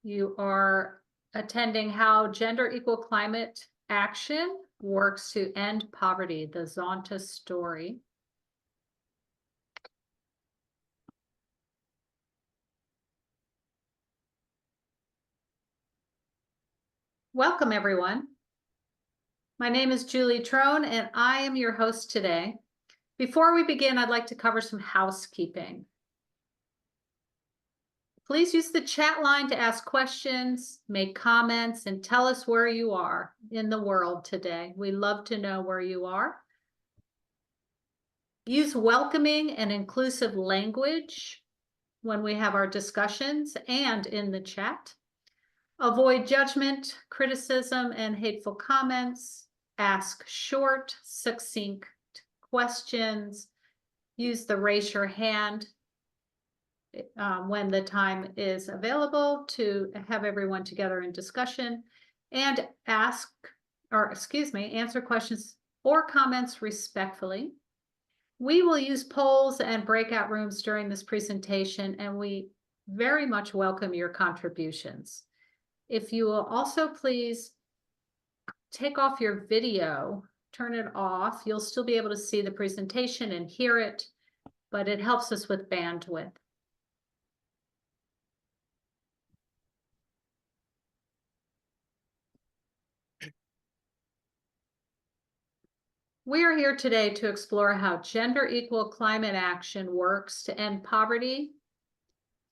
You are attending How Gender Equal Climate Action Works to End Poverty, the Zonta story. Welcome, everyone. My name is Julie Trone, and I am your host today. Before we begin, I'd like to cover some housekeeping. Please use the chat line to ask questions, make comments, and tell us where you are in the world today. We love to know where you are. Use welcoming and inclusive language when we have our discussions and in the chat. Avoid judgment, criticism, and hateful comments. Ask short, succinct questions. Use the raise your hand when the time is available to have everyone together in discussion, and answer questions or comments respectfully. We will use polls and breakout rooms during this presentation, and we very much welcome your contributions. If you will also please take off your video, turn it off. You'll still be able to see the presentation and hear it, but it helps us with bandwidth. We are here today to explore how gender equal climate action works to end poverty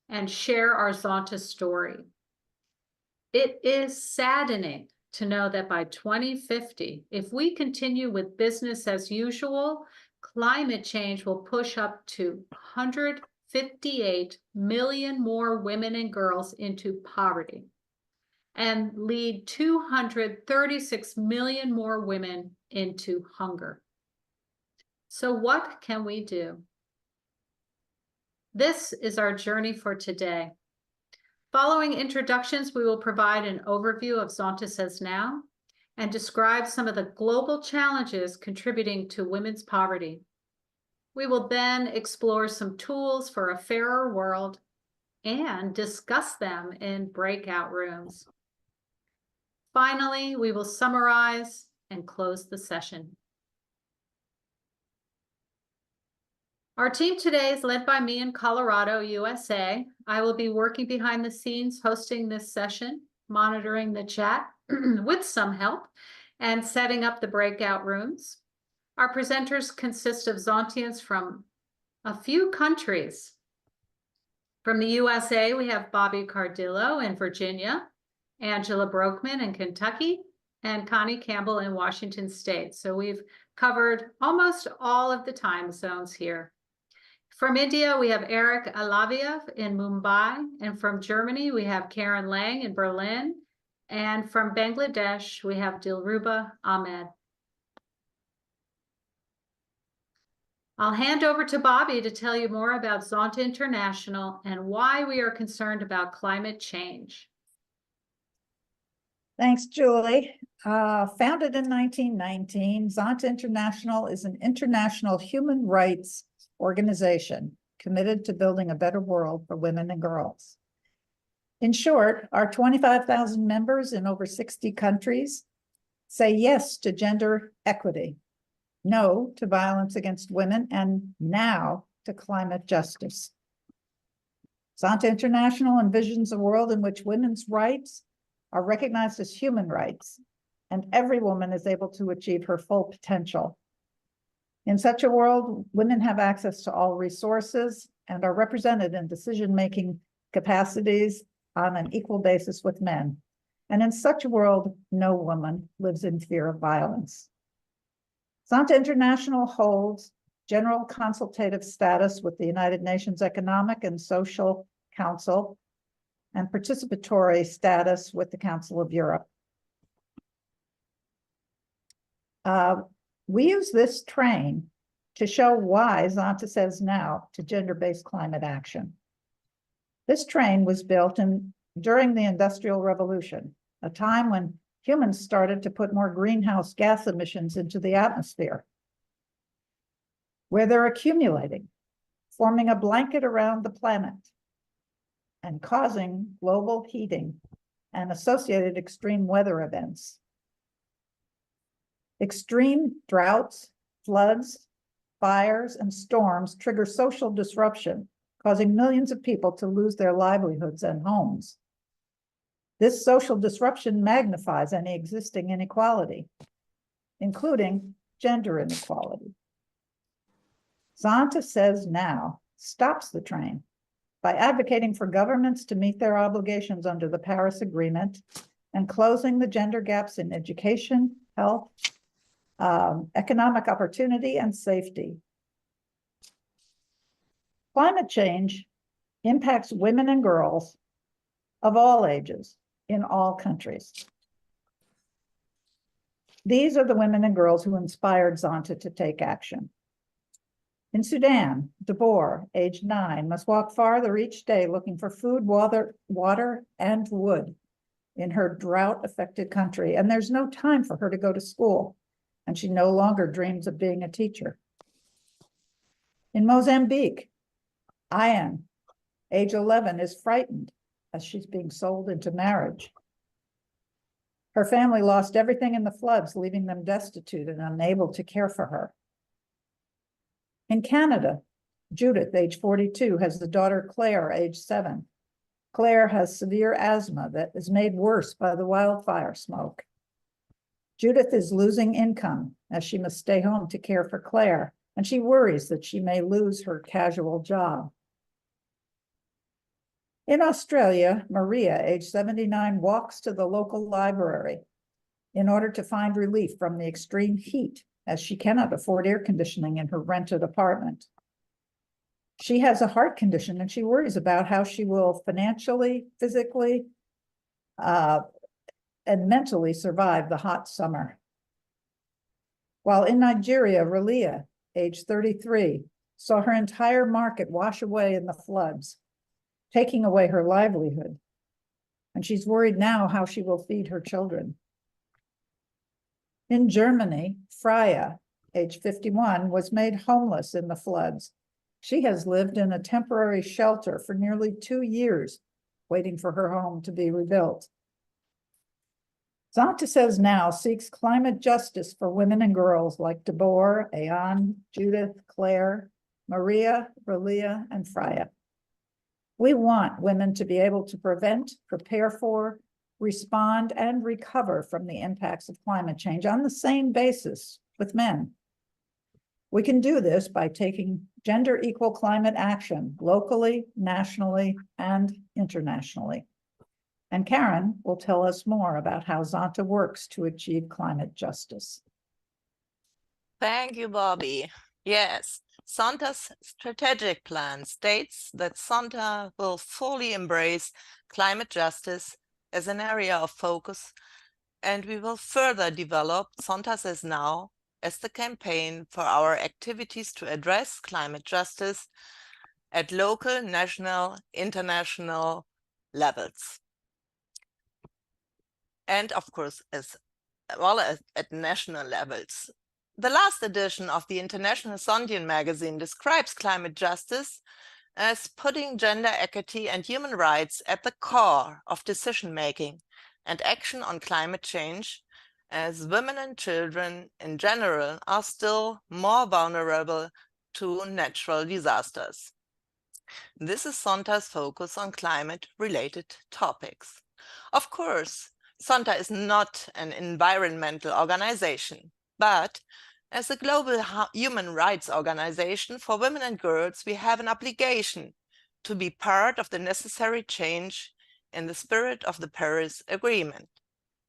and share our Zonta story. It is saddening to know that by 2050, if we continue with business as usual, climate change will push up to 158 million more women and girls into poverty and lead 236 million more women into hunger. So what can we do? This is our journey for today. Following introductions, we will provide an overview of Zonta Says Now and describe some of the global challenges contributing to women's poverty. We will then explore some tools for a fairer world and discuss them in breakout rooms. Finally, we will summarize and close the session. Our team today is led by me in Colorado, USA. I will be working behind the scenes, hosting this session, monitoring the chat with some help, and setting up the breakout rooms. Our presenters consist of Zontians from a few countries. From the USA, we have Bobby Cardillo in Virginia, Angela Brokeman in Kentucky, and Connie Campbell in Washington State. So we've covered almost all of the time zones here. From India, we have Eric Alaviev in Mumbai, and from Germany, we have Karen Lang in Berlin, and from Bangladesh, we have Dilruba Ahmed. I'll hand over to Bobby to tell you more about Zonta International and why we are concerned about climate change. Thanks, Julie. Founded in 1919, Zonta International is an international human rights organization committed to building a better world for women and girls. In short, our 25,000 members in over 60 countries say yes to gender equity, no to violence against women, and now to climate justice. Zonta International envisions a world in which women's rights are recognized as human rights, and every woman is able to achieve her full potential. In such a world, women have access to all resources and are represented in decision-making capacities on an equal basis with men. And in such a world, no woman lives in fear of violence. Zonta International holds general consultative status with the United Nations Economic and Social Council and participatory status with the Council of Europe. We use this train to show why Zonta Says Now to gender-based climate action. This train was built during the Industrial Revolution, a time when humans started to put more greenhouse gas emissions into the atmosphere, where they're accumulating, forming a blanket around the planet. and causing global heating and associated extreme weather events. Extreme droughts, floods, fires, and storms trigger social disruption, causing millions of people to lose their livelihoods and homes. This social disruption magnifies any existing inequality, including gender inequality. Zonta Says Now stops the train by advocating for governments to meet their obligations under the Paris Agreement and closing the gender gaps in education, health, economic opportunity, and safety. Climate change impacts women and girls of all ages in all countries. These are the women and girls who inspired Zonta to take action. In Sudan, Deborah, age 9, must walk farther each day looking for food, water, and wood in her drought-affected country, and there's no time for her to go to school, and she no longer dreams of being a teacher. In Mozambique, Ayan, age 11, is frightened as she's being sold into marriage. Her family lost everything in the floods, leaving them destitute and unable to care for her. In Canada, Judith, age 42, has the daughter Claire, age 7. Claire has severe asthma that is made worse by the wildfire smoke. Judith is losing income as she must stay home to care for Claire, and she worries that she may lose her casual job. In Australia, Maria, age 79, walks to the local library in order to find relief from the extreme heat, as she cannot afford air conditioning in her rented apartment. She has a heart condition and she worries about how she will financially, physically, and mentally survive the hot summer. While in Nigeria, Relia, age 33, saw her entire market wash away in the floods, taking away her livelihood. And she's worried now how she will feed her children. In Germany, Freya, age 51, was made homeless in the floods. She has lived in a temporary shelter for nearly 2 years, waiting for her home to be rebuilt. Zonta Says Now seeks climate justice for women and girls like Deborah, Ayan, Judith, Claire, Maria, Relia, and Freya. We want women to be able to prevent, prepare for, respond, and recover from the impacts of climate change on the same basis with men. We can do this by taking gender equal climate action locally, nationally, and internationally. And Karen will tell us more about how Zonta works to achieve climate justice. Thank you, Bobby. Yes, Zonta's strategic plan states that Zonta will fully embrace climate justice as an area of focus, and we will further develop Zonta Says Now as the campaign for our activities to address climate justice at local, national, international levels. And of course, as well as at national levels. The last edition of the International Sondian magazine describes climate justice as putting gender equity and human rights at the core of decision-making and action on climate change, as women and children in general are still more vulnerable to natural disasters. This is Zonta's focus on climate-related topics. Of course, Zonta is not an environmental organization, but as a global human rights organization for women and girls, we have an obligation to be part of the necessary change in the spirit of the Paris Agreement.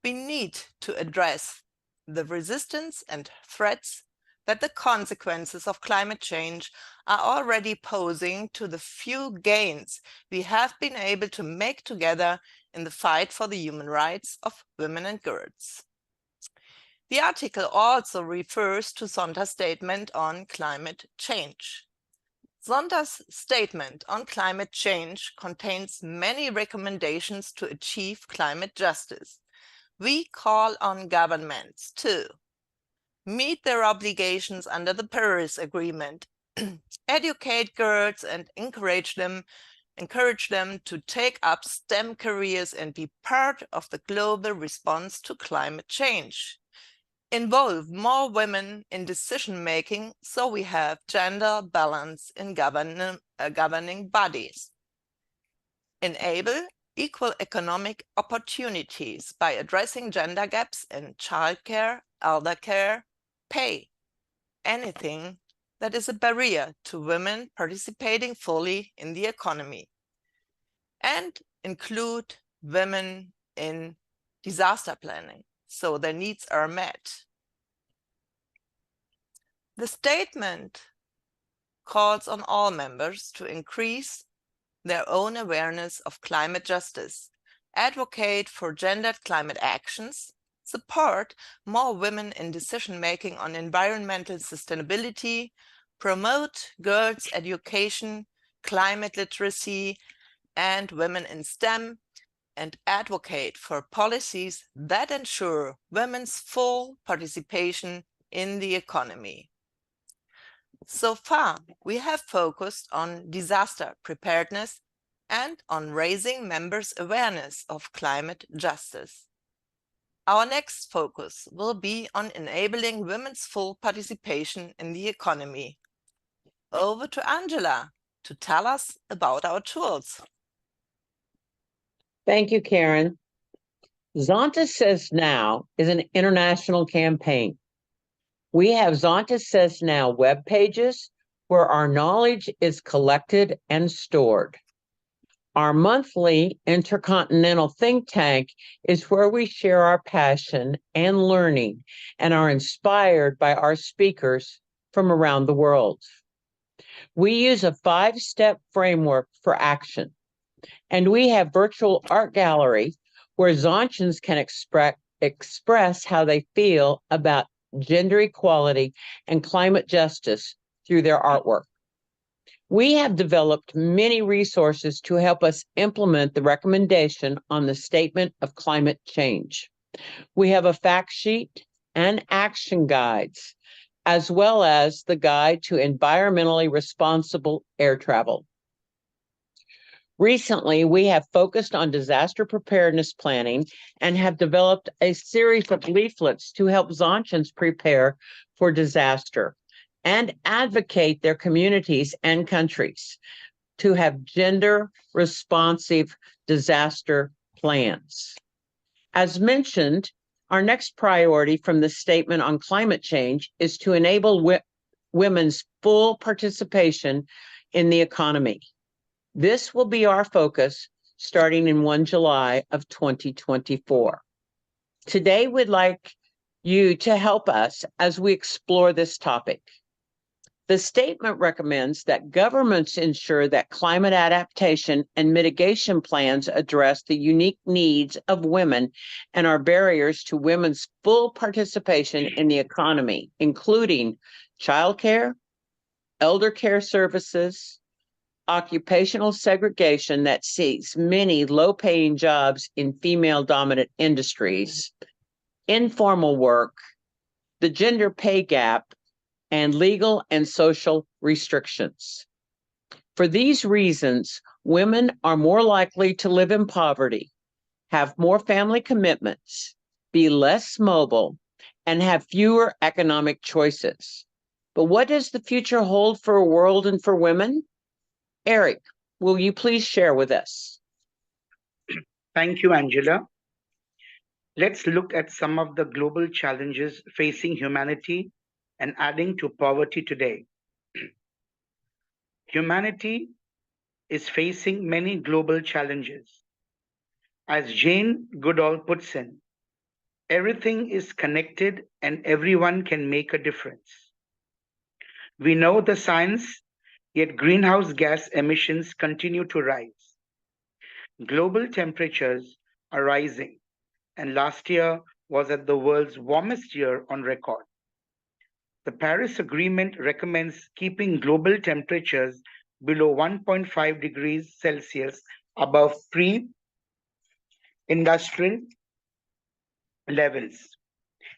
We need to address the resistance and threats that the consequences of climate change are already posing to the few gains we have been able to make together in the fight for the human rights of women and girls. The article also refers to Zonta's statement on climate change. Zonta's statement on climate change contains many recommendations to achieve climate justice. We call on governments to meet their obligations under the Paris Agreement, educate girls and encourage them encourage them to take up STEM careers and be part of the global response to climate change. Involve more women in decision-making so we have gender balance in governing bodies. Enable equal economic opportunities by addressing gender gaps in childcare, elder care, pay, anything that is a barrier to women participating fully in the economy. And include women in disaster planning so their needs are met. The statement calls on all members to increase their own awareness of climate justice, advocate for gendered climate actions, support more women in decision-making on environmental sustainability, promote girls' education, climate literacy, and women in STEM, and advocate for policies that ensure women's full participation in the economy. So far, we have focused on disaster preparedness and on raising members' awareness of climate justice. Our next focus will be on enabling women's full participation in the economy. Over to Angela to tell us about our tools. Thank you, Karen. Zonta Says Now is an international campaign. We have Zonta Says Now web pages where our knowledge is collected and stored. Our monthly intercontinental think tank is where we share our passion and learning and are inspired by our speakers from around the world. We use a 5-step framework for action, and we have virtual art gallery where Zontians can express how they feel about gender equality and climate justice through their artwork. We have developed many resources to help us implement the recommendation on the Statement of Climate Change. We have a fact sheet and action guides, as well as the Guide to Environmentally Responsible Air Travel. Recently, we have focused on disaster preparedness planning and have developed a series of leaflets to help Zontians prepare for disaster and advocate their communities and countries to have gender-responsive disaster plans. As mentioned, our next priority from the Statement on Climate Change is to enable women's full participation in the economy. This will be our focus starting in 1 July of 2024. Today, we'd like you to help us as we explore this topic. The statement recommends that governments ensure that climate adaptation and mitigation plans address the unique needs of women and are barriers to women's full participation in the economy, including childcare, elder care services, occupational segregation that sees many low-paying jobs in female-dominant industries, informal work, the gender pay gap, and legal and social restrictions. For these reasons, women are more likely to live in poverty, have more family commitments, be less mobile, and have fewer economic choices. But what does the future hold for a world and for women? Eric, will you please share with us? Thank you, Angela. Let's look at some of the global challenges facing humanity and adding to poverty today. Humanity is facing many global challenges. As Jane Goodall puts in, everything is connected and everyone can make a difference. We know the science, yet greenhouse gas emissions continue to rise. Global temperatures are rising, and last year was at the world's warmest year on record. The Paris Agreement recommends keeping global temperatures below 1.5 degrees Celsius above pre-industrial levels,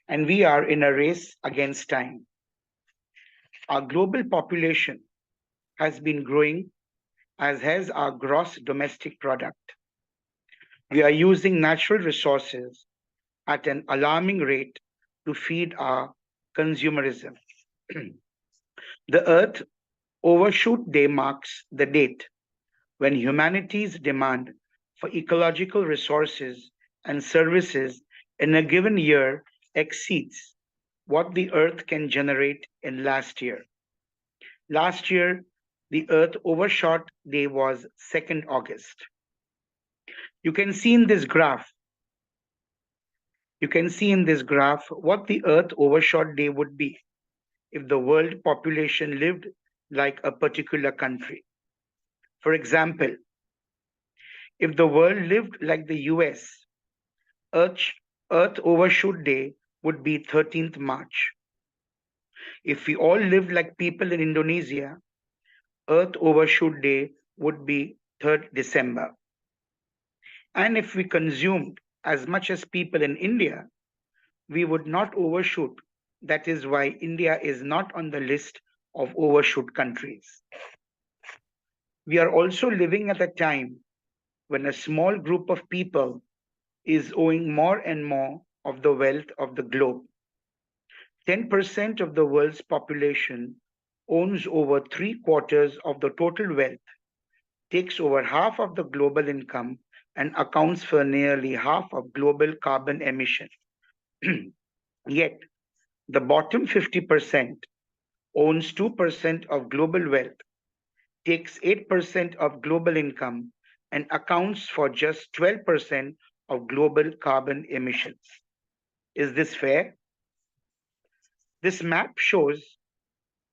and we are in a race against time. Our global population has been growing as has our gross domestic product. We are using natural resources at an alarming rate to feed our consumerism. The Earth Overshoot Day marks the date when humanity's demand for ecological resources and services in a given year exceeds what the Earth can generate in last year. Last year, the Earth Overshot Day was 2nd August. You can see in this graph what the Earth Overshot Day would be if the world population lived like a particular country. For example, if the world lived like the US, Earth Overshoot Day would be 13th March. If we all lived like people in Indonesia, Earth Overshoot Day would be 3rd December. And if we consumed as much as people in India, we would not overshoot. That is why India is not on the list of overshoot countries. We are also living at a time when a small group of people is owing more and more of the wealth of the globe. 10% of the world's population owns over 3/4 of the total wealth, takes over half of the global income, and accounts for nearly half of global carbon emission. Yet, the bottom 50% owns 2% of global wealth, takes 8% of global income, and accounts for just 12% of global carbon emissions. Is this fair? This map shows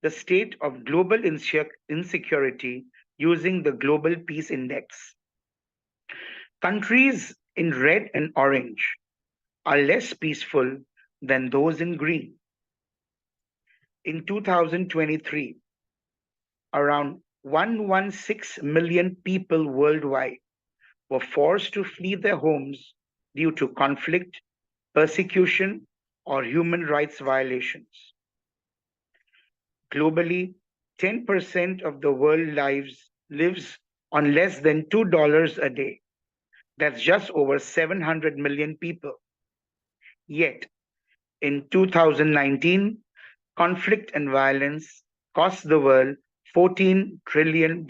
the state of global insecurity using the Global Peace Index. Countries in red and orange are less peaceful than those in green. In 2023, around 116 million people worldwide were forced to flee their homes due to conflict, persecution, or human rights violations. Globally, 10% of the world lives on less than $2 a day. That's just over 700 million people. Yet, in 2019, conflict and violence cost the world $14 trillion,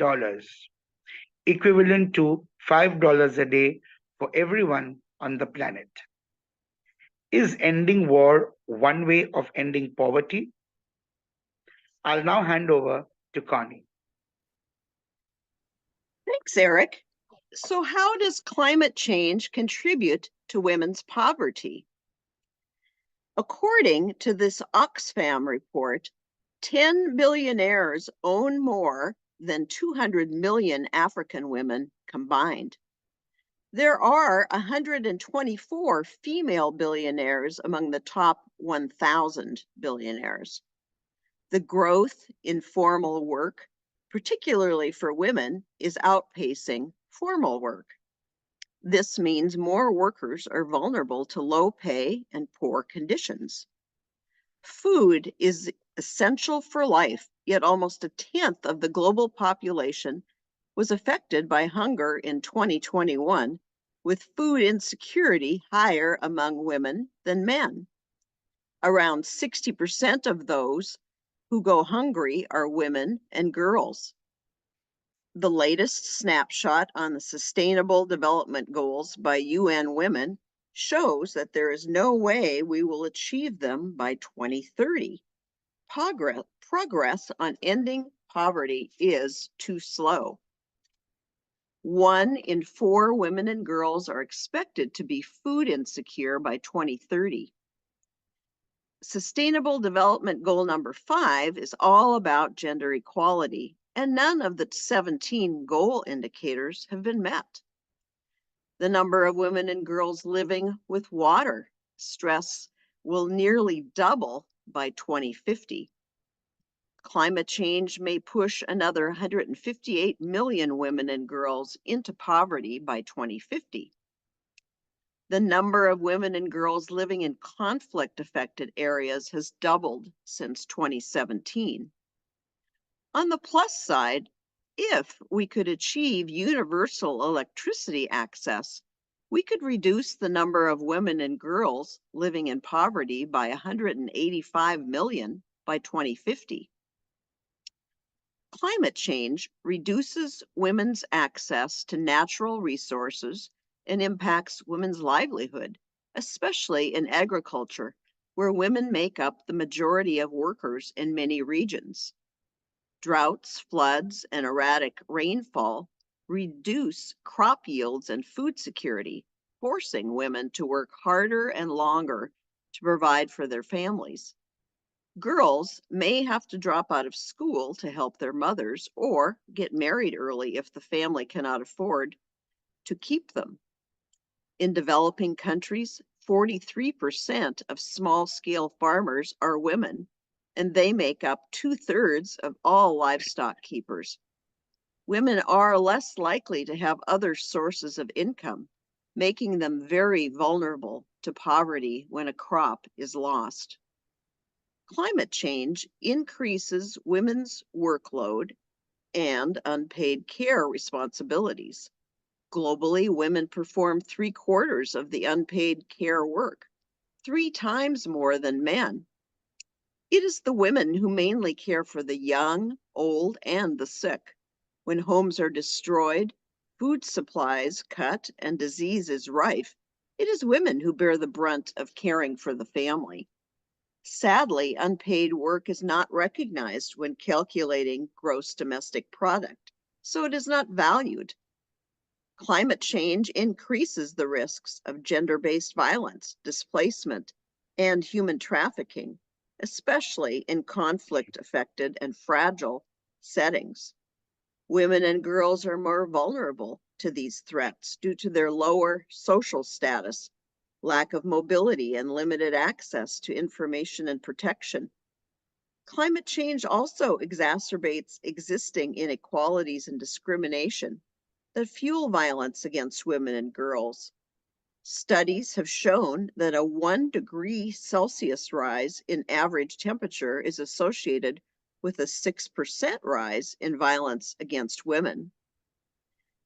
equivalent to $5 a day for everyone on the planet. Is ending war one way of ending poverty? I'll now hand over to Connie. Thanks, Eric. So how does climate change contribute to women's poverty? According to this Oxfam report, 10 billionaires own more than 200 million African women combined. There are 124 female billionaires among the top 1,000 billionaires. The growth in formal work, particularly for women, is outpacing formal work. This means more workers are vulnerable to low pay and poor conditions. Food is essential for life, yet almost 1/10 of the global population was affected by hunger in 2021, with food insecurity higher among women than men. Around 60% of those who go hungry are women and girls. The latest snapshot on the Sustainable Development Goals by UN Women shows that there is no way we will achieve them by 2030. Progress on ending poverty is too slow. 1 in 4 women and girls are expected to be food insecure by 2030. Sustainable Development Goal number 5 is all about gender equality, and none of the 17 goal indicators have been met. The number of women and girls living with water stress will nearly double by 2050. Climate change may push another 158 million women and girls into poverty by 2050. The number of women and girls living in conflict-affected areas has doubled since 2017. On the plus side, If we could achieve universal electricity access, we could reduce the number of women and girls living in poverty by 185 million by 2050. Climate change reduces women's access to natural resources and impacts women's livelihood, especially in agriculture, where women make up the majority of workers in many regions. Droughts, floods, and erratic rainfall reduce crop yields and food security, forcing women to work harder and longer to provide for their families. Girls may have to drop out of school to help their mothers or get married early if the family cannot afford to keep them. In developing countries, 43% of small-scale farmers are women, and they make up 2/3 of all livestock keepers. Women are less likely to have other sources of income, making them very vulnerable to poverty when a crop is lost. Climate change increases women's workload and unpaid care responsibilities. Globally, women perform 3/4 of the unpaid care work, 3 times more than men. It is the women who mainly care for the young, old, and the sick. When homes are destroyed, food supplies cut, and disease is rife, it is women who bear the brunt of caring for the family. Sadly, unpaid work is not recognized when calculating gross domestic product, so it is not valued. Climate change increases the risks of gender-based violence, displacement, and human trafficking, especially in conflict-affected and fragile settings. Women and girls are more vulnerable to these threats due to their lower social status, lack of mobility, and limited access to information and protection. Climate change also exacerbates existing inequalities and discrimination that fuel violence against women and girls. Studies have shown that a 1 degree Celsius rise in average temperature is associated with a 6% rise in violence against women.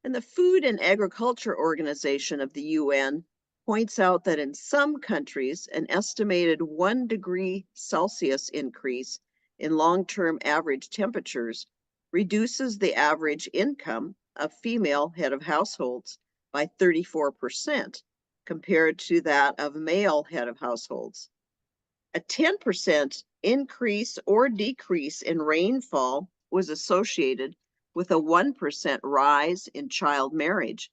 And the Food and Agriculture Organization of the UN points out that in some countries, an estimated 1 degree Celsius increase in long-term average temperatures reduces the average income of female head of households by 34% compared to that of male head of households. A 10% increase or decrease in rainfall was associated with a 1% rise in child marriage.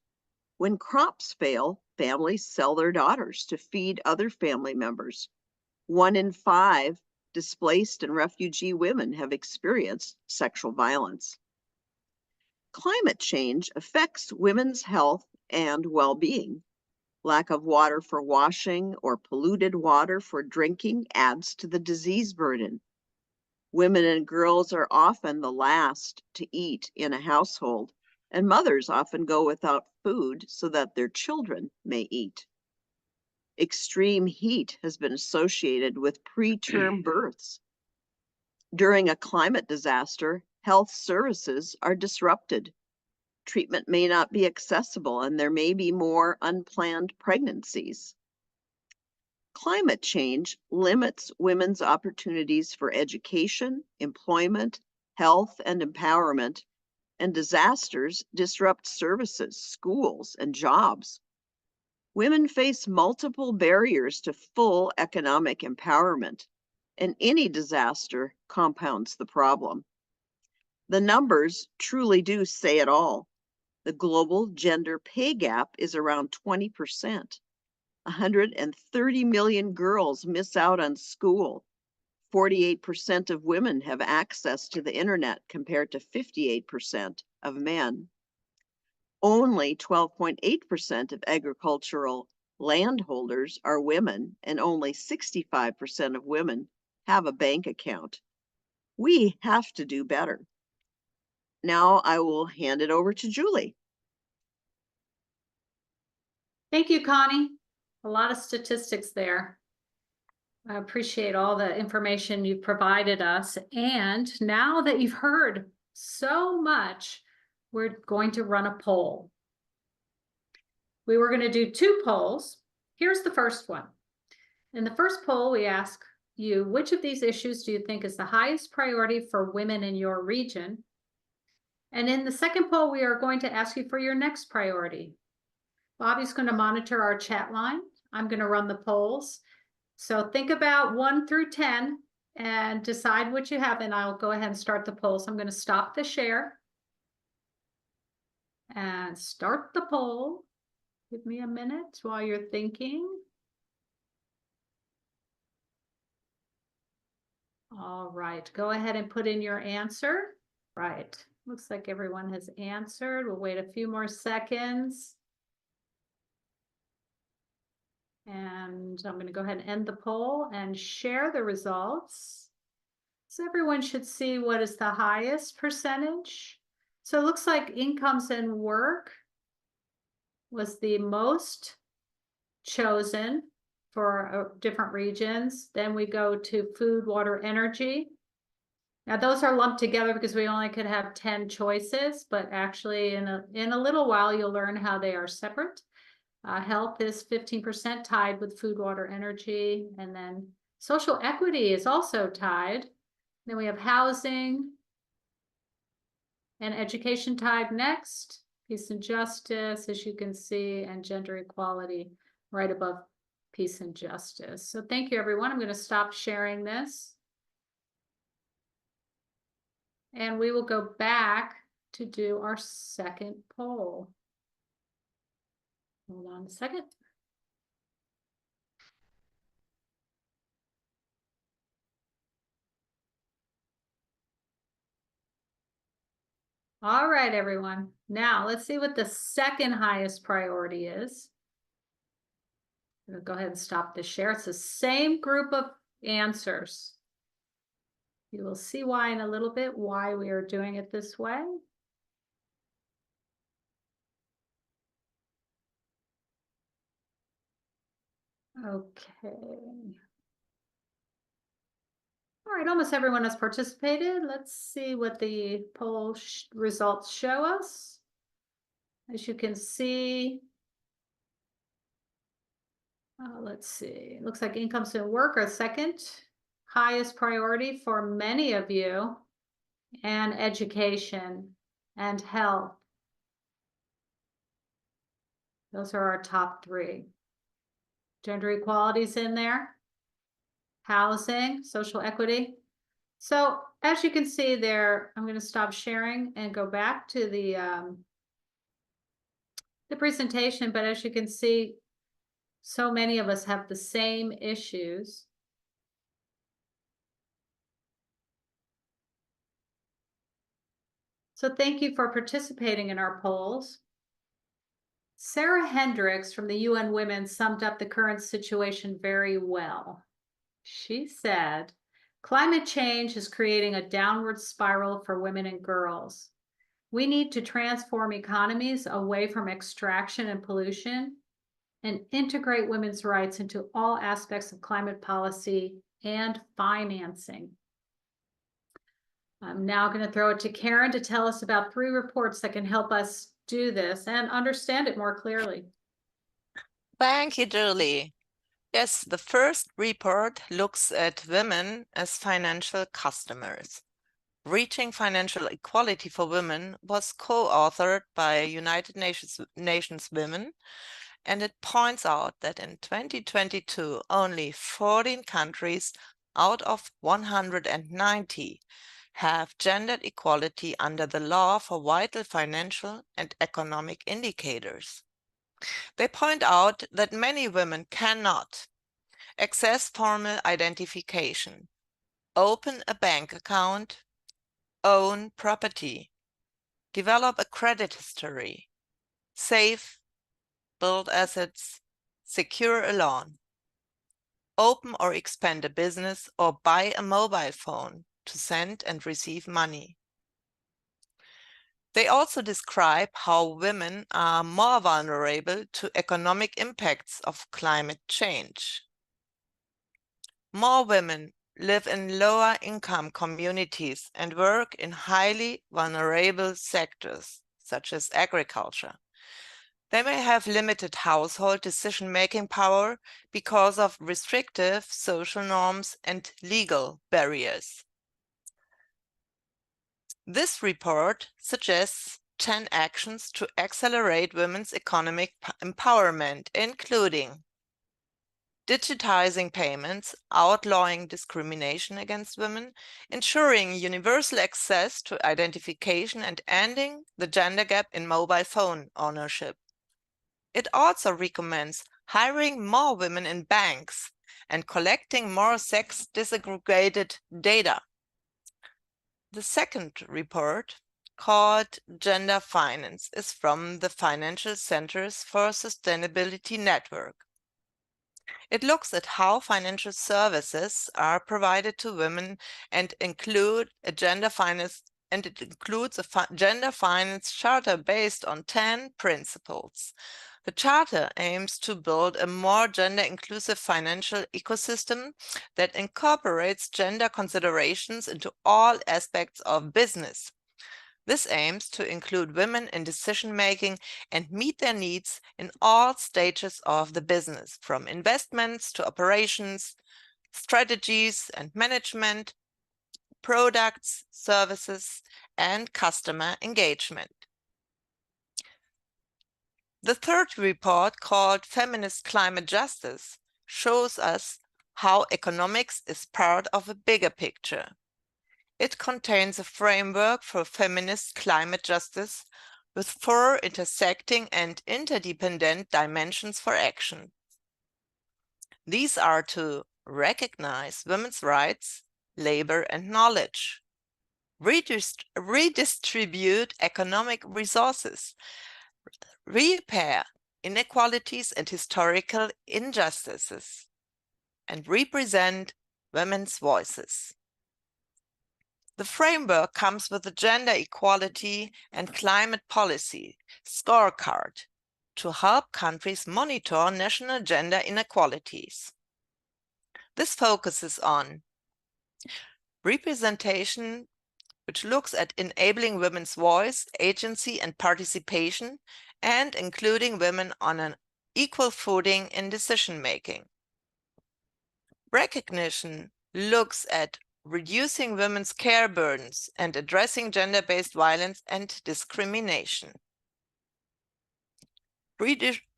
When crops fail, families sell their daughters to feed other family members. 1 in 5 displaced and refugee women have experienced sexual violence. Climate change affects women's health and well-being. Lack of water for washing or polluted water for drinking adds to the disease burden. Women and girls are often the last to eat in a household, and mothers often go without food so that their children may eat. Extreme heat has been associated with preterm births. During a climate disaster, health services are disrupted. Treatment may not be accessible, and there may be more unplanned pregnancies. Climate change limits women's opportunities for education, employment, health, and empowerment, and disasters disrupt services, schools, and jobs. Women face multiple barriers to full economic empowerment, and any disaster compounds the problem. The numbers truly do say it all. The global gender pay gap is around 20%. 130 million girls miss out on school. 48% of women have access to the internet compared to 58% of men. Only 12.8% of agricultural landholders are women, and only 65% of women have a bank account. We have to do better. Now I will hand it over to Julie. Thank you, Connie. A lot of statistics there. I appreciate all the information you provided us. And now that you've heard so much, we're going to run a poll. We were going to do 2 polls. Here's the first one. In the first poll, we ask you, which of these issues do you think is the highest priority for women in your region? And in the second poll, we are going to ask you for your next priority. Bobby's going to monitor our chat line. I'm going to run the polls. So think about 1 through 10 and decide what you have, and I'll go ahead and start the poll. So I'm going to stop the share and start the poll. Give me a minute while you're thinking. All right, go ahead and put in your answer. Right, looks like everyone has answered. We'll wait a few more seconds. And I'm going to go ahead and end the poll and share the results. So everyone should see what is the highest percentage. So it looks like incomes and work was the most chosen for different regions. Then we go to food, water, energy. Now those are lumped together because we only could have 10 choices, but actually in a little while you'll learn how they are separate. Health is 15% tied with food, water, energy, and then social equity is also tied. Then we have housing and education tied next, peace and justice, as you can see, and gender equality right above peace and justice. So thank you, everyone. I'm going to stop sharing this. And we will go back to do our second poll. Hold on a second. All right, everyone. Now let's see what the second highest priority is. I'm gonna go ahead and stop the share. It's the same group of answers. You will see why in a little bit, why we are doing it this way. Okay. All right, almost everyone has participated. Let's see what the poll results show us. As you can see, let's see, looks like incomes and work are second highest priority for many of you, and education and health. Those are our top 3. Gender equality is in there. Housing, social equity. So as you can see there, I'm going to stop sharing and go back to the presentation. But as you can see, so many of us have the same issues. So thank you for participating in our polls. Sarah Hendricks from the UN Women summed up the current situation very well. She said, climate change is creating a downward spiral for women and girls. We need to transform economies away from extraction and pollution and integrate women's rights into all aspects of climate policy and financing. I'm now going to throw it to Karen to tell us about 3 reports that can help us do this and understand it more clearly. Thank you, Julie. Yes, the first report looks at women as financial customers. Reaching Financial Equality for Women was co-authored by United Nations Women, and it points out that in 2022, only 14 countries out of 190 have gendered equality under the law for vital financial and economic indicators. They point out that many women cannot access formal identification, open a bank account, own property, develop a credit history, save, build assets, secure a loan, open or expand a business, or buy a mobile phone to send and receive money. They also describe how women are more vulnerable to economic impacts of climate change. More women live in lower income communities and work in highly vulnerable sectors, such as agriculture. They may have limited household decision-making power because of restrictive social norms and legal barriers. This report suggests 10 actions to accelerate women's economic empowerment, including digitizing payments, outlawing discrimination against women, ensuring universal access to identification, and ending the gender gap in mobile phone ownership. It also recommends hiring more women in banks and collecting more sex disaggregated data. The second report, called Gender Finance, is from the Financial Centers for Sustainability Network. It looks at how financial services are provided to women and includes a gender finance charter based on 10 principles. The charter aims to build a more gender-inclusive financial ecosystem that incorporates gender considerations into all aspects of business. This aims to include women in decision-making and meet their needs in all stages of the business, from investments to operations, strategies and management, products, services, and customer engagement. The third report, called Feminist Climate Justice, shows us how economics is part of a bigger picture. It contains a framework for feminist climate justice with 4 intersecting and interdependent dimensions for action. These are to recognize women's rights, labor, and knowledge, redistribute economic resources, repair inequalities and historical injustices, and represent women's voices. The framework comes with a gender equality and climate policy scorecard to help countries monitor national gender inequalities. This focuses on representation, which looks at enabling women's voice, agency, and participation, and including women on an equal footing in decision-making. Recognition looks at reducing women's care burdens and addressing gender-based violence and discrimination.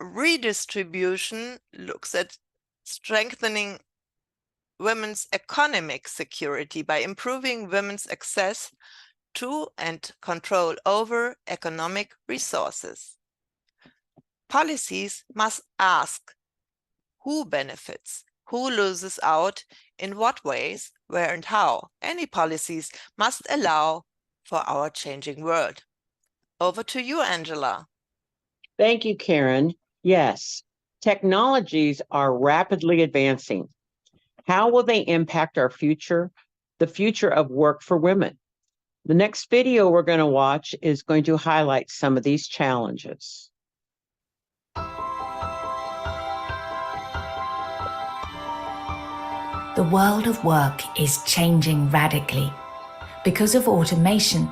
Redistribution looks at strengthening women's economic security by improving women's access to and control over economic resources. Policies must ask who benefits, who loses out, in what ways, where and how. Any policies must allow for our changing world. Over to you, Angela. Thank you, Karen. Yes, technologies are rapidly advancing. How will they impact our future, the future of work for women? The next video we're going to watch is going to highlight some of these challenges. The world of work is changing radically. Because of automation,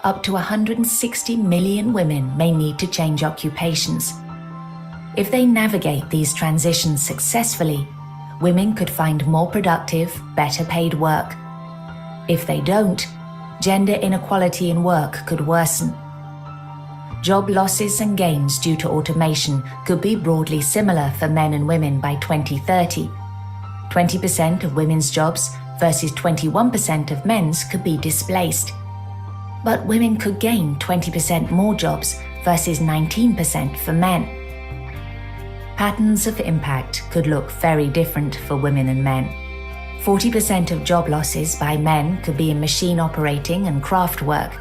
up to 160 million women may need to change occupations. If they navigate these transitions successfully, women could find more productive, better paid work. If they don't, gender inequality in work could worsen. Job losses and gains due to automation could be broadly similar for men and women by 2030. 20% of women's jobs versus 21% of men's could be displaced. But women could gain 20% more jobs versus 19% for men. Patterns of impact could look very different for women and men. 40% of job losses by men could be in machine operating and craft work.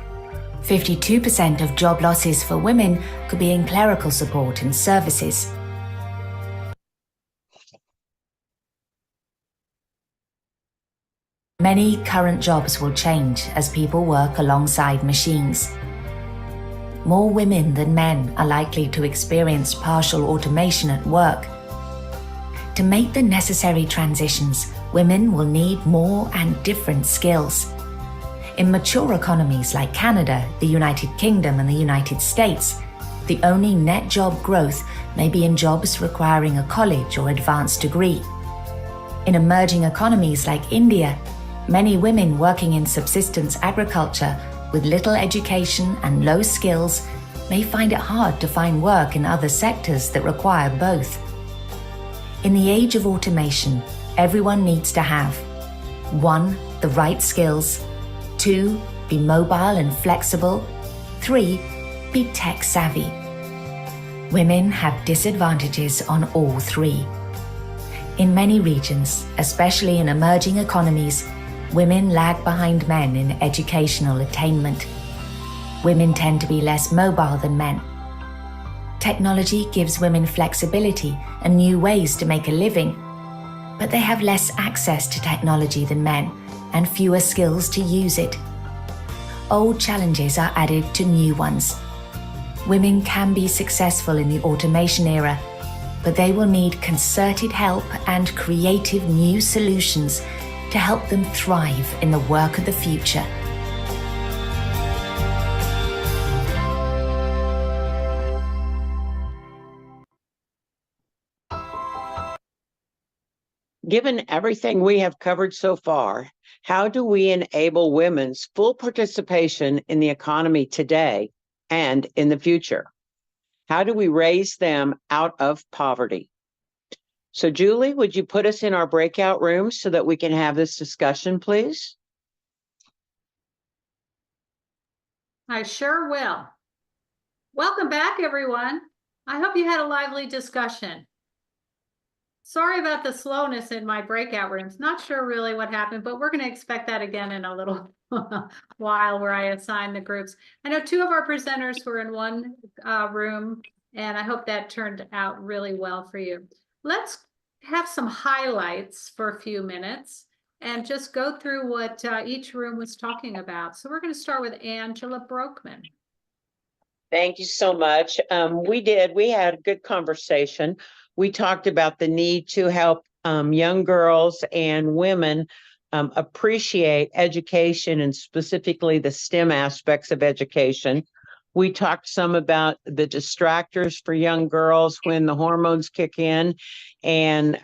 52% of job losses for women could be in clerical support and services. Many current jobs will change as people work alongside machines. More women than men are likely to experience partial automation at work. To make the necessary transitions, women will need more and different skills. In mature economies like Canada, the United Kingdom, and the United States, the only net job growth may be in jobs requiring a college or advanced degree. In emerging economies like India, many women working in subsistence agriculture with little education and low skills may find it hard to find work in other sectors that require both. In the age of automation, everyone needs to have 1. The right skills, 2. Be mobile and flexible, 3. Be tech savvy. Women have disadvantages on all 3. In many regions, especially in emerging economies, women lag behind men in educational attainment. Women tend to be less mobile than men. Technology gives women flexibility and new ways to make a living, but they have less access to technology than men and fewer skills to use it. Old challenges are added to new ones. Women can be successful in the automation era, but they will need concerted help and creative new solutions to help them thrive in the work of the future. Given everything we have covered so far, how do we enable women's full participation in the economy today and in the future? How do we raise them out of poverty? So, Julie, would you put us in our breakout rooms so that we can have this discussion, please? I sure will. Welcome back, everyone. I hope you had a lively discussion. Sorry about the slowness in my breakout rooms. Not sure really what happened, but we're going to expect that again in a little while where I assign the groups. I know 2 of our presenters were in one room, and I hope that turned out really well for you. Let's have some highlights for a few minutes and just go through what each room was talking about. So we're going to start with Angela Brokeman. Thank you so much. We had a good conversation. We talked about the need to help young girls and women appreciate education and specifically the STEM aspects of education. We talked some about the distractors for young girls when the hormones kick in, and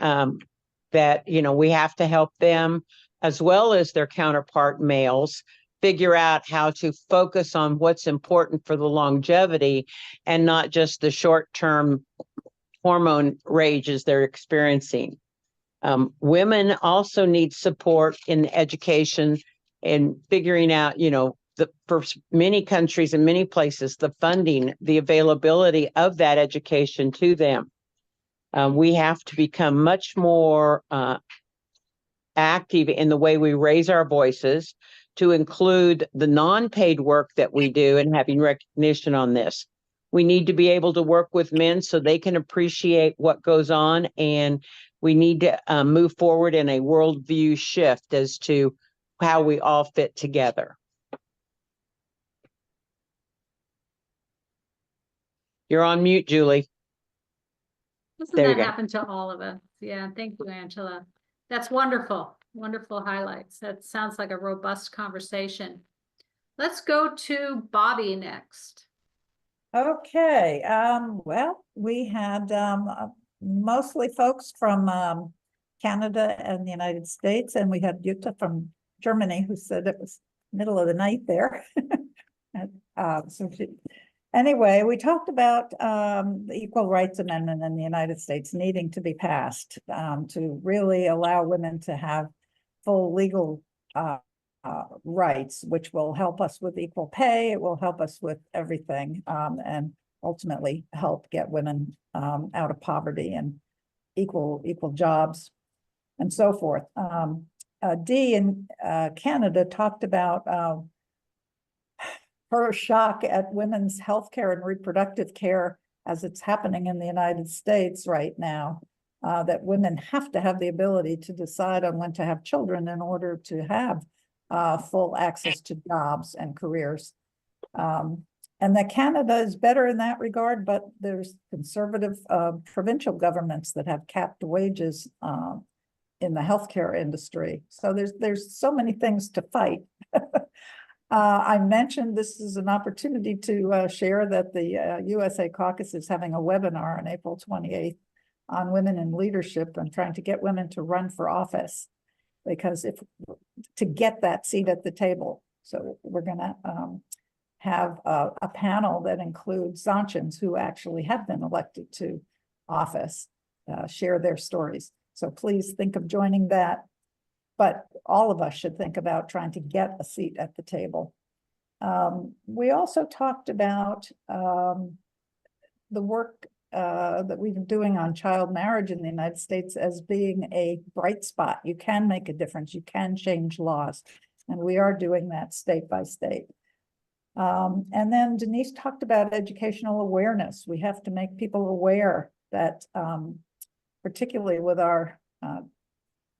that, we have to help them as well as their counterpart males figure out how to focus on what's important for the longevity and not just the short-term hormone rages they're experiencing. Women also need support in education and figuring out, for many countries and many places, the funding, the availability of that education to them. We have to become much more active in the way we raise our voices to include the non-paid work that we do and having recognition on this. We need to be able to work with men so they can appreciate what goes on, and we need to move forward in a worldview shift as to how we all fit together. You're on mute, Julie. Doesn't There you that go. happen to all of us? Yeah, thank you, Angela. That's wonderful. Wonderful highlights. That sounds like a robust conversation. Let's go to Bobby next. Okay, well, we had mostly folks from Canada and the United States, and we had Jutta from Germany who said it was middle of the night there. Anyway, we talked about the Equal Rights Amendment in the United States needing to be passed to really allow women to have full legal rights, which will help us with equal pay. It will help us with everything, and ultimately help get women out of poverty and equal jobs and so forth. Dee in Canada talked about her shock at women's health care and reproductive care as it's happening in the United States right now, that women have to have the ability to decide on when to have children in order to have full access to jobs and careers. And that Canada is better in that regard, but there's conservative provincial governments that have capped wages in the healthcare industry. So there's so many things to fight. I mentioned this is an opportunity to share that the USA Caucus is having a webinar on April 28th on women in leadership and trying to get women to run for office, because to get that seat at the table. So we're going to have a panel that includes Zontians who actually have been elected to office, share their stories. So please think of joining that. But all of us should think about trying to get a seat at the table. We also talked about the work that we've been doing on child marriage in the United States as being a bright spot. You can make a difference. You can change laws. And we are doing that state by state. And then Denise talked about educational awareness. We have to make people aware that, particularly with our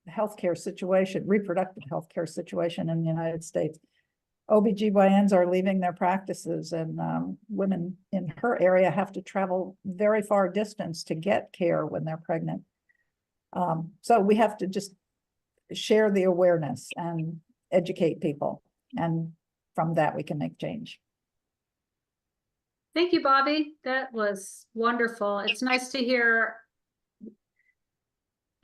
healthcare situation, reproductive healthcare situation in the United States, OBGYNs are leaving their practices, and women in her area have to travel very far distance to get care when they're pregnant. So we have to just share the awareness and educate people. And from that, we can make change. Thank you, Bobby. That was wonderful. It's nice to hear.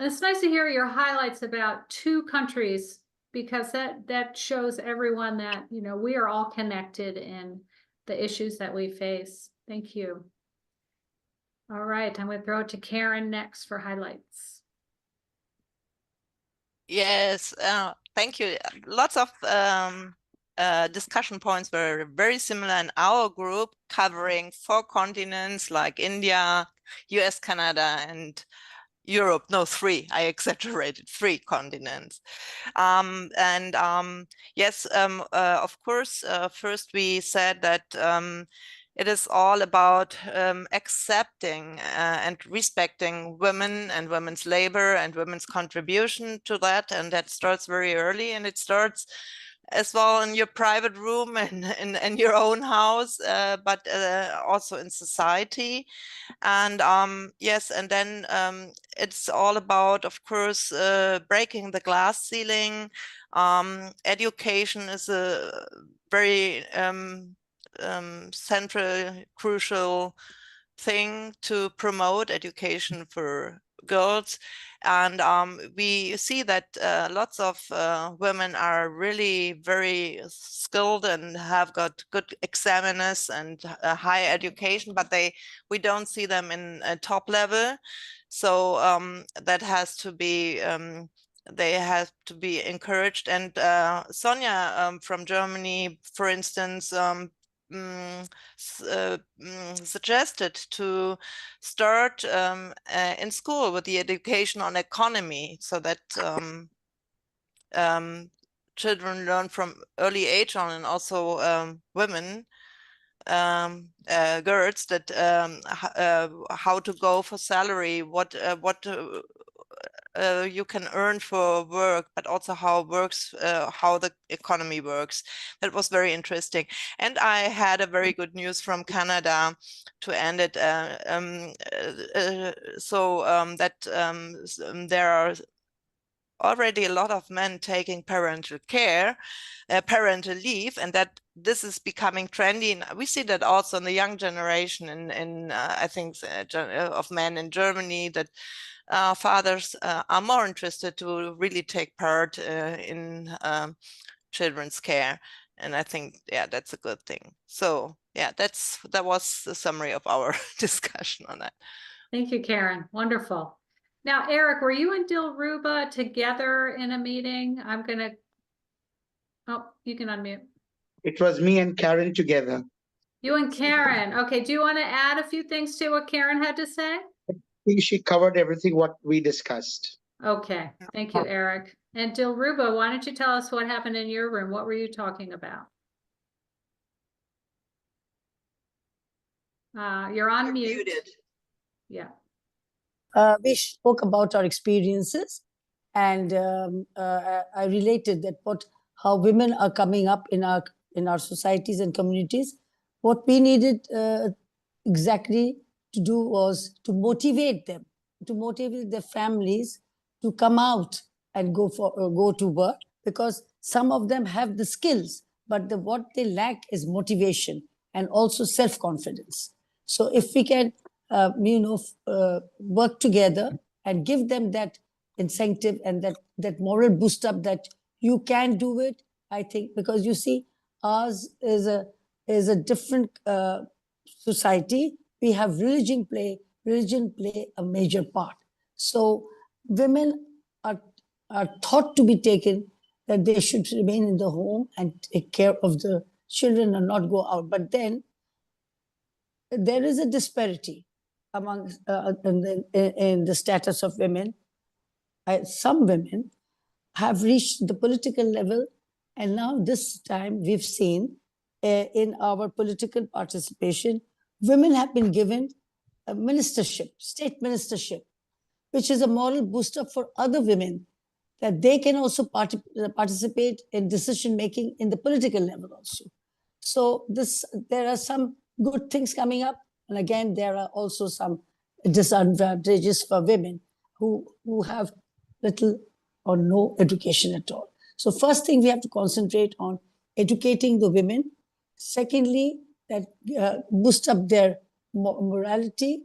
It's nice to hear your highlights about 2 countries, because that shows everyone that, you know, we are all connected in the issues that we face. Thank you. All right, I'm going to throw it to Karen next for highlights. Yes, thank you. Lots of discussion points were very similar in our group, covering 4 continents like India, US, Canada, and Europe. No, 3. I exaggerated. 3 continents. Yes, of course, first we said that it is all about accepting and respecting women and women's labor and women's contribution to that. And that starts very early, and it starts as well in your private room and in your own house, but also in society. And yes, and then it's all about, of course, breaking the glass ceiling. Education is a very central, crucial thing to promote education for girls. And we see that lots of women are really very skilled and have got good examiners and high education, but we don't see them in a top level. So that has to be they have to be encouraged. And Sonja from Germany, for instance, suggested to start in school with the education on economy, so that children learn from early age on, and also women, girls, that how to go for salary, what you can earn for work, but also how the economy works. That was very interesting. And I had a very good news from Canada to end it. There are already a lot of men taking parental leave, and that this is becoming trendy. And we see that also in the young generation, in I think of men in Germany, that fathers are more interested to really take part in children's care. And I think, yeah, that's a good thing. So yeah, that was the summary of our discussion on that. Thank you, Karen. Wonderful. Now, Eric, were you and Dilruba together in a meeting? Oh, you can unmute. It was me and Karen together. You and Karen. Okay, do you want to add a few things to what Karen had to say? I think she covered everything what we discussed. Okay, thank you, Eric. And Dilruba, why don't you tell us what happened in your room? What were you talking about? You're on mute. Muted. Yeah. We spoke about our experiences, and I related that how women are coming up in our societies and communities. What we needed exactly to do was to motivate them, to motivate their families to come out and go to work, because some of them have the skills, but what they lack is motivation and also self-confidence. So if we can, work together and give them that incentive and that moral boost up that you can do it, I think, because you see, ours is a different society. We have religion play a major part. So women are thought to be taken, that they should remain in the home and take care of the children and not go out. But then there is a disparity among in the status of women. Some women have reached the political level, and now this time we've seen in our political participation, women have been given a ministership, state ministership, which is a moral booster for other women, that they can also participate in decision making in the political level also. So there are some good things coming up, and again there are also some disadvantages for women who have little or no education at all. So first thing, we have to concentrate on educating the women. Secondly, that boost up their morality,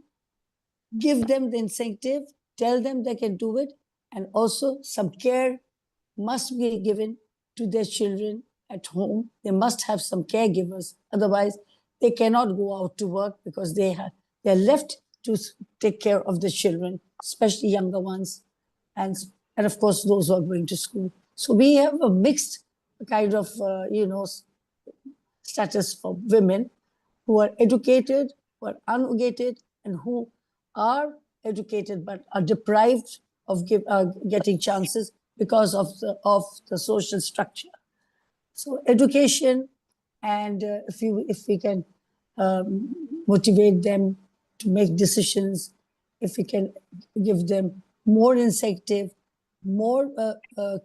give them the incentive, tell them they can do it, and also some care must be given to their children at home. They must have some caregivers, otherwise they cannot go out to work, because they're left to take care of the children, especially younger ones, and of course those who are going to school. So we have a mixed kind of status for women who are educated, who are uneducated, and who are educated but are deprived of getting chances because of the social structure. So education, and if we can motivate them to make decisions, if we can give them more incentive, more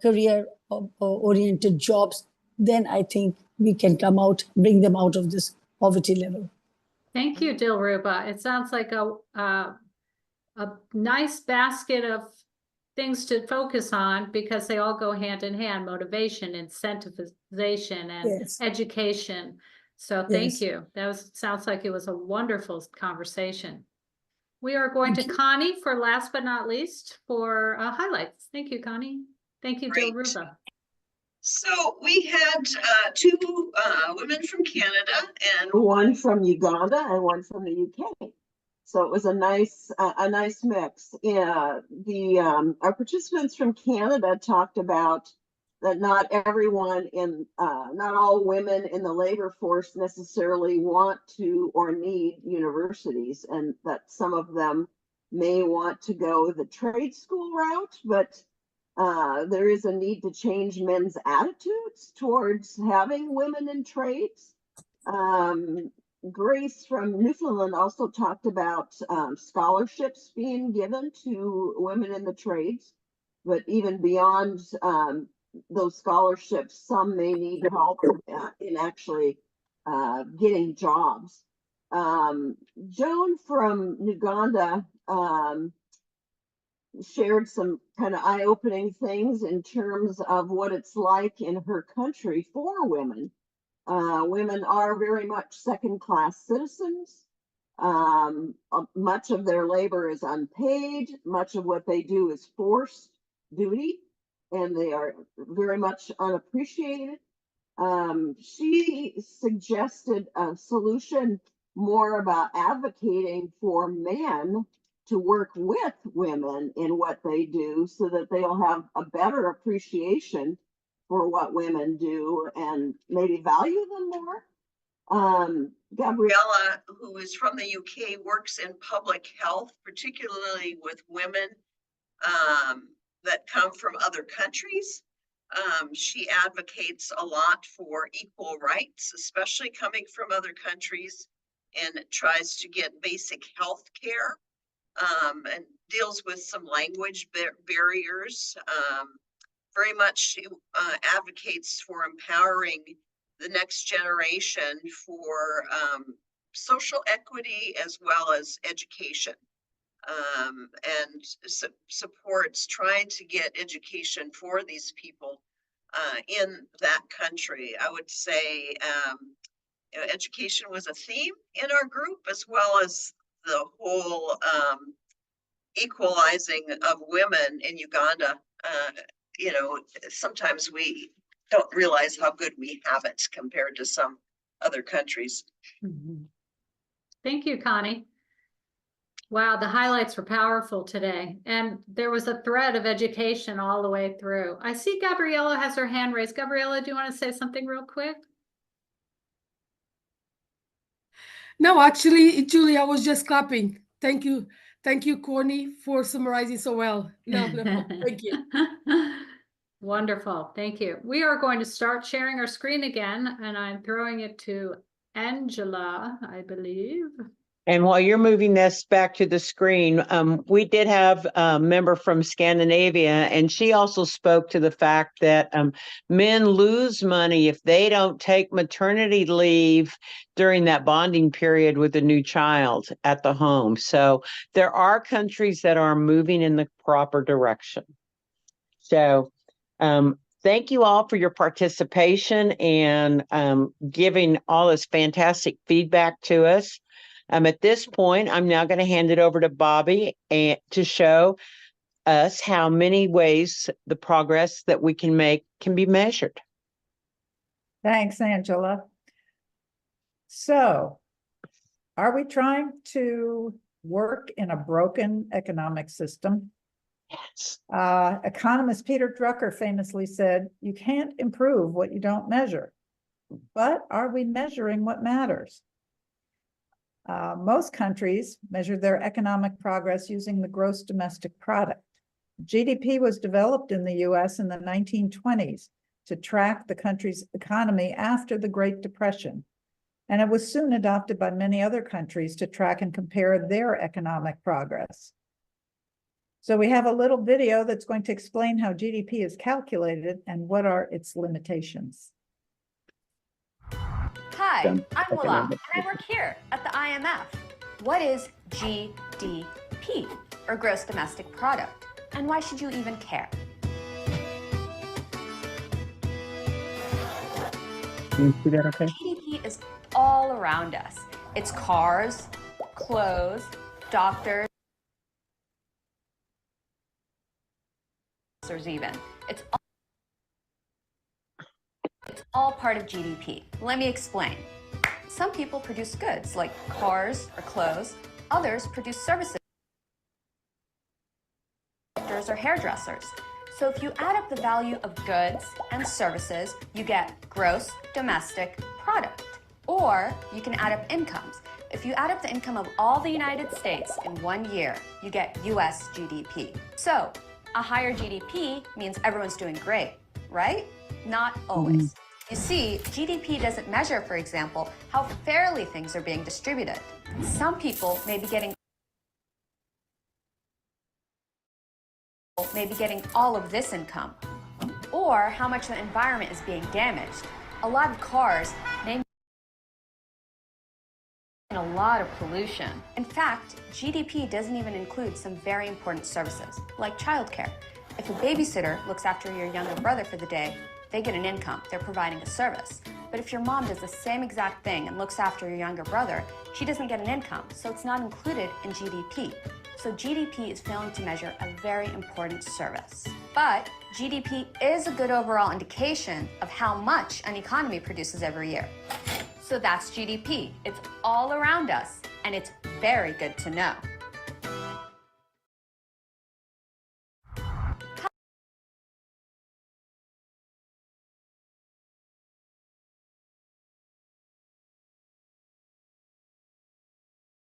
career-oriented jobs, then I think we can bring them out of this poverty level. Thank you, Dilruba. It sounds like a nice basket of things to focus on, because they all go hand in hand: motivation, incentivization, and Yes. education. So thank Yes. you. Sounds like it was a wonderful conversation. We are going to Connie for last but not least for highlights. Thank you, Connie. Thank you, Great. Dilruba. So we had two women from Canada and one from Uganda and one from the UK. So it was a nice mix. Yeah, our participants from Canada talked about that not all women in the labor force necessarily want to or need universities, and that some of them may want to go the trade school route, but there is a need to change men's attitudes towards having women in trades. Grace from Newfoundland also talked about scholarships being given to women in the trades, but even beyond those scholarships, some may need help in actually getting jobs. Joan from Uganda shared some kind of eye-opening things in terms of what it's like in her country for women. Women are very much second-class citizens. Much of their labor is unpaid. Much of what they do is forced duty, and they are very much unappreciated. She suggested a solution more about advocating for men to work with women in what they do, so that they'll have a better appreciation for what women do and maybe value them more. Gabriella, who is from the UK, works in public health, particularly with women that come from other countries. She advocates a lot for equal rights, especially coming from other countries, and tries to get basic health care, and deals with some language barriers. Very much advocates for empowering the next generation for social equity as well as education. and supports trying to get education for these people in that country. I would say education was a theme in our group, as well as the whole equalizing of women in Uganda. Sometimes we don't realize how good we have it compared to some other countries. Mhm. Thank you, Connie. Wow, the highlights were powerful today. And there was a thread of education all the way through. I see Gabriella has her hand raised. Gabriella, do you want to say something real quick? No, actually, Julie, I was just clapping. Thank you. Thank you, Corny, for summarizing so well. No, thank you. Wonderful. Thank you. We are going to start sharing our screen again, and I'm throwing it to Angela, I believe. And while you're moving this back to the screen, we did have a member from Scandinavia, and she also spoke to the fact that men lose money if they don't take maternity leave during that bonding period with a new child at the home. So there are countries that are moving in the proper direction. So thank you all for your participation and giving all this fantastic feedback to us. At this point, I'm now going to hand it over to Bobby to show us how many ways the progress that we can make can be measured. Thanks, Angela. So, are we trying to work in a broken economic system? Yes. Economist Peter Drucker famously said, "You can't improve what you don't measure." But are we measuring what matters? Most countries measure their economic progress using the gross domestic product. GDP was developed in the US in the 1920s to track the country's economy after the Great Depression. And it was soon adopted by many other countries to track and compare their economic progress. So we have a little video that's going to explain how GDP is calculated and what are its limitations. Hi, I'm Willa, and I work here at the IMF. What is GDP, or gross domestic product, and why should you even care? Can you see that okay? GDP is all around us. It's cars, clothes, doctors, even. It's all part of GDP. Let me explain. Some people produce goods like cars or clothes. Others produce services, doctors or hairdressers. So if you add up the value of goods and services, you get gross domestic product. Or you can add up incomes. If you add up the income of all the United States in 1 year, you get US GDP. So a higher GDP means everyone's doing great, right? Not always. You see, GDP doesn't measure, for example, how fairly things are being distributed. Some people may be getting all of this income, or how much the environment is being damaged. A lot of cars may a lot of pollution. In fact, GDP doesn't even include some very important services, like childcare. If a babysitter looks after your younger brother for the day, they get an income, they're providing a service. But if your mom does the same exact thing and looks after your younger brother, she doesn't get an income, so it's not included in GDP. So GDP is failing to measure a very important service. But GDP is a good overall indication of how much an economy produces every year. So that's GDP. It's all around us, and it's very good to know.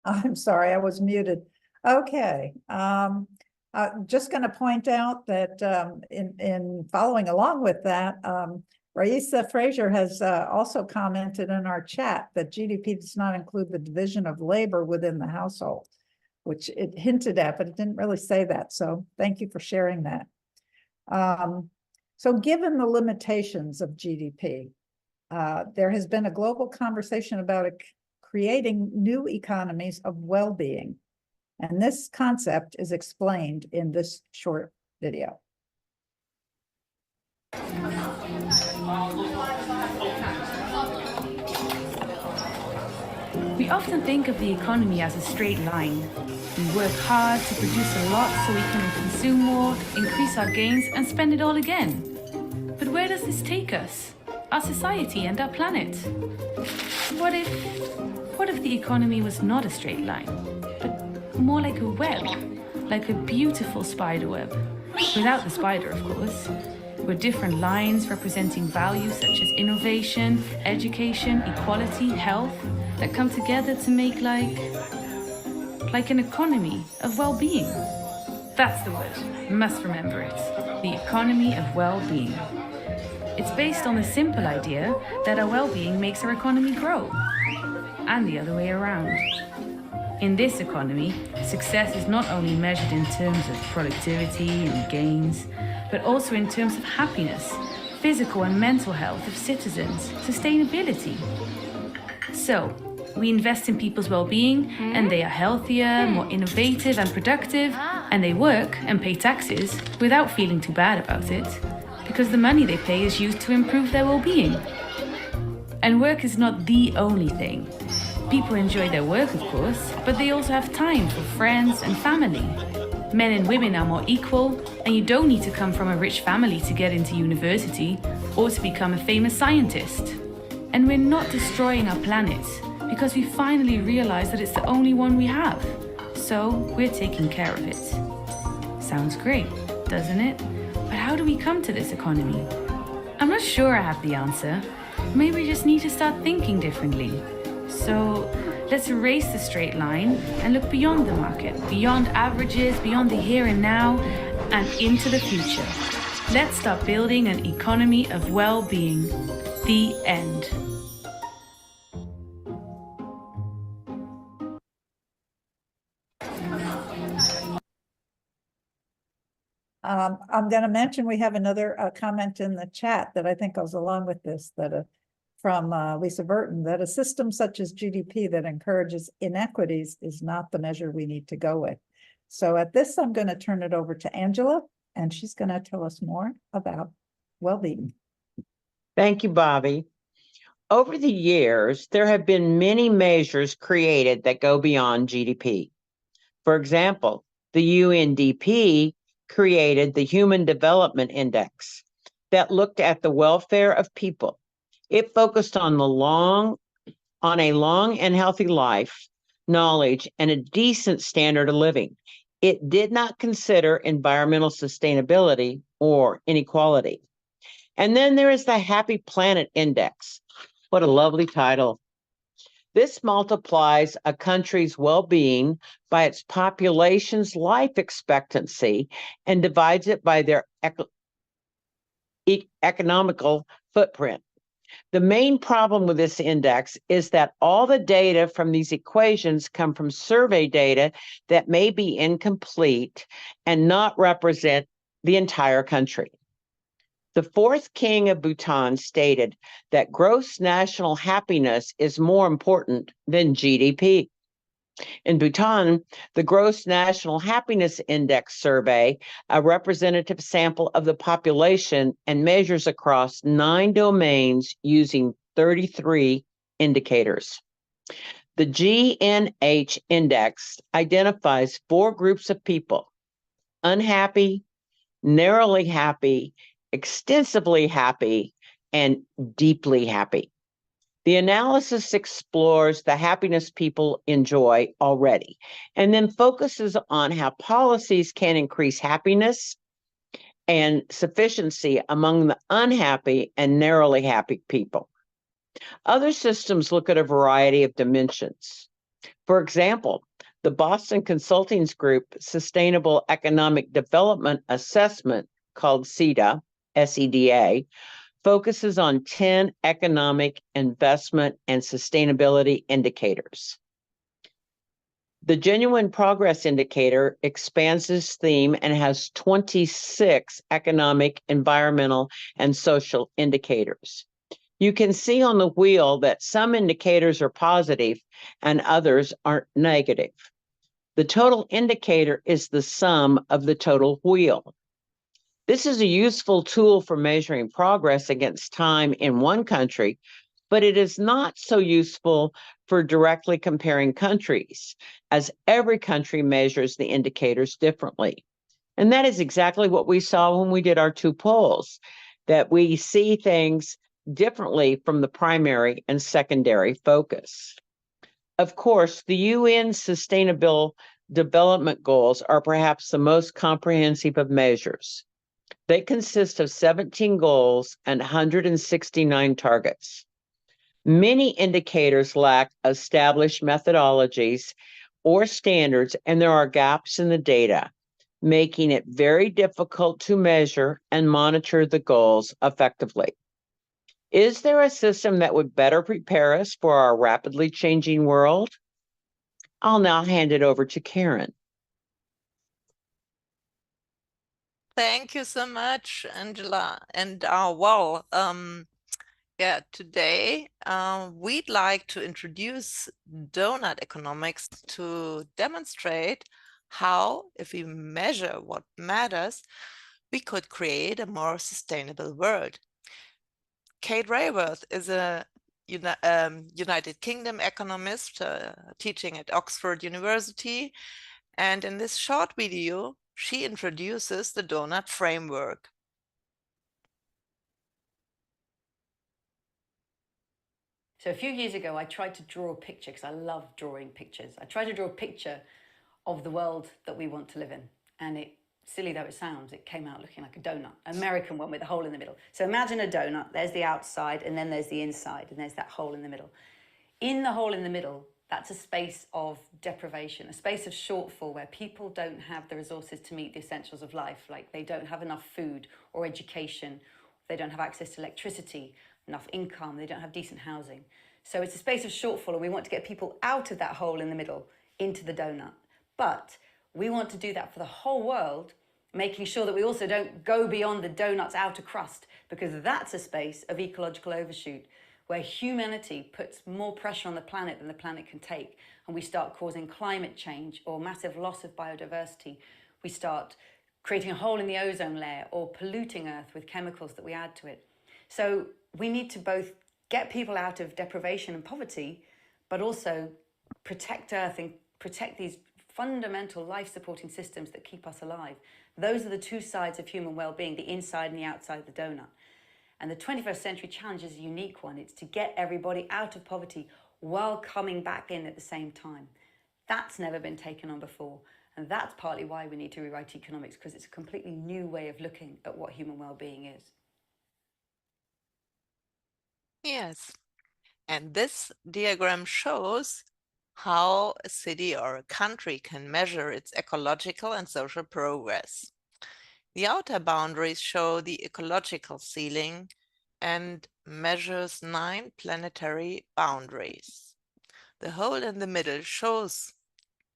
I'm sorry, I was muted. Okay. Just going to point out that in following along with that, Raisa Fraser has also commented in our chat that GDP does not include the division of labor within the household, which it hinted at, but it didn't really say that. So thank you for sharing that. So given the limitations of GDP, there has been a global conversation about creating new economies of well-being. And this concept is explained in this short video. We often think of the economy as a straight line. We work hard to produce a lot so we can consume more, increase our gains, and spend it all again. But where does this take us? Our society and our planet? What if the economy was not a straight line, but more like a web, like a beautiful spider web, without the spider, of course, with different lines representing values such as innovation, education, equality, health, that come together to make like an economy of well-being. That's the word. Must remember it. The economy of well-being. It's based on the simple idea that our well-being makes our economy grow, and the other way around. In this economy, success is not only measured in terms of productivity and gains, but also in terms of happiness, physical and mental health of citizens, sustainability. So, we invest in people's well-being, and they are healthier, more innovative and productive, and they work and pay taxes without feeling too bad about it, because the money they pay is used to improve their well-being. And work is not the only thing. People enjoy their work, of course, but they also have time for friends and family. Men and women are more equal, and you don't need to come from a rich family to get into university or to become a famous scientist. And we're not destroying our planet, because we finally realize that it's the only one we have. So we're taking care of it. Sounds great, doesn't it? But how do we come to this economy? I'm not sure I have the answer. Maybe we just need to start thinking differently. So let's erase the straight line and look beyond the market, beyond averages, beyond the here and now, and into the future. Let's start building an economy of well-being. The end. I'm going to mention we have another comment in the chat that I think goes along with this, that from Lisa Burton, that a system such as GDP that encourages inequities is not the measure we need to go with. So at this, I'm going to turn it over to Angela, and she's going to tell us more about well-being. Thank you, Bobby. Over the years, there have been many measures created that go beyond GDP. For example, the UNDP created the Human Development Index that looked at the welfare of people. It focused on a long and healthy life, knowledge, and a decent standard of living. It did not consider environmental sustainability or inequality. And then there is the Happy Planet Index. What a lovely title. This multiplies a country's well-being by its population's life expectancy and divides it by their economical footprint. The main problem with this index is that all the data from these equations come from survey data that may be incomplete and not represent the entire country. The fourth king of Bhutan stated that gross national happiness is more important than GDP. In Bhutan, the Gross National Happiness Index survey, a representative sample of the population, and measures across 9 domains using 33 indicators. The GNH index identifies 4 groups of people: unhappy, narrowly happy, extensively happy, and deeply happy. The analysis explores the happiness people enjoy already, and then focuses on how policies can increase happiness and sufficiency among the unhappy and narrowly happy people. Other systems look at a variety of dimensions. For example, the Boston Consulting Group Sustainable Economic Development Assessment, called SEDA, SEDA, focuses on 10 economic, investment, and sustainability indicators. The Genuine Progress Indicator expands this theme and has 26 economic, environmental, and social indicators. You can see on the wheel that some indicators are positive and others are negative. The total indicator is the sum of the total wheel. This is a useful tool for measuring progress against time in one country, but it is not so useful for directly comparing countries, as every country measures the indicators differently. And that is exactly what we saw when we did our two polls, that we see things differently from the primary and secondary focus. Of course, the UN Sustainable Development Goals are perhaps the most comprehensive of measures. They consist of 17 goals and 169 targets. Many indicators lack established methodologies or standards, and there are gaps in the data, making it very difficult to measure and monitor the goals effectively. Is there a system that would better prepare us for our rapidly changing world? I'll now hand it over to Karen. Thank you so much, Angela. And today we'd like to introduce donut economics to demonstrate how, if we measure what matters, we could create a more sustainable world. Kate Raworth is a United Kingdom economist teaching at Oxford University. And in this short video, she introduces the donut framework. So a few years ago, I tried to draw a picture because I love drawing pictures. I tried to draw a picture of the world that we want to live in. And it, silly though it sounds, it came out looking like a donut, American one with a hole in the middle. So imagine a donut, there's the outside, and then there's the inside, and there's that hole in the middle. In the hole in the middle, that's a space of deprivation, a space of shortfall where people don't have the resources to meet the essentials of life, like they don't have enough food or education, they don't have access to electricity, enough income, they don't have decent housing. So it's a space of shortfall, and we want to get people out of that hole in the middle into the donut. But we want to do that for the whole world, making sure that we also don't go beyond the donut's outer crust, because that's a space of ecological overshoot, where humanity puts more pressure on the planet than the planet can take, and we start causing climate change or massive loss of biodiversity. We start creating a hole in the ozone layer or polluting Earth with chemicals that we add to it. So we need to both get people out of deprivation and poverty, but also protect Earth and protect these fundamental life-supporting systems that keep us alive. Those are the two sides of human well-being, the inside and the outside of the donut. And the 21st century challenge is a unique one. It's to get everybody out of poverty while coming back in at the same time. That's never been taken on before. And that's partly why we need to rewrite economics, because it's a completely new way of looking at what human well-being is. Yes, and this diagram shows how a city or a country can measure its ecological and social progress. The outer boundaries show the ecological ceiling and measures 9 planetary boundaries. The hole in the middle shows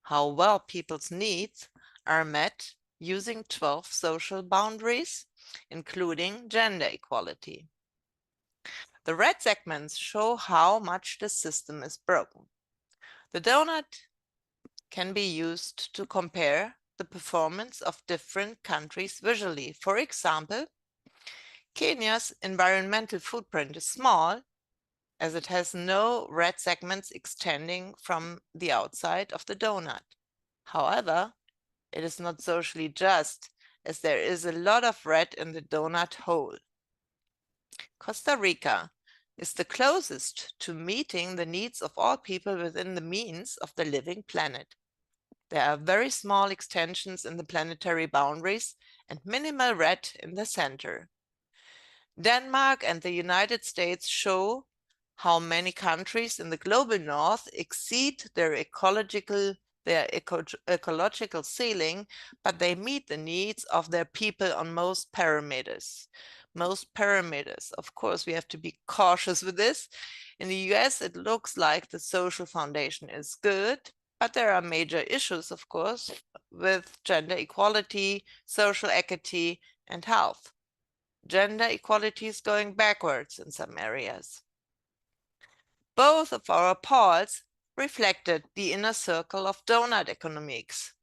how well people's needs are met using 12 social boundaries, including gender equality. The red segments show how much the system is broken. The donut can be used to compare the performance of different countries visually. For example, Kenya's environmental footprint is small, as it has no red segments extending from the outside of the donut. However, it is not socially just, as there is a lot of red in the donut hole. Costa Rica is the closest to meeting the needs of all people within the means of the living planet. There are very small extensions in the planetary boundaries and minimal red in the center. Denmark and the United States show how many countries in the global north exceed their ecological ceiling, but they meet the needs of their people on most parameters. Most parameters, of course, we have to be cautious with this. In the US, it looks like the social foundation is good, but there are major issues, of course, with gender equality, social equity, and health. Gender equality is going backwards in some areas. Both of our polls reflected the inner circle of donut economics.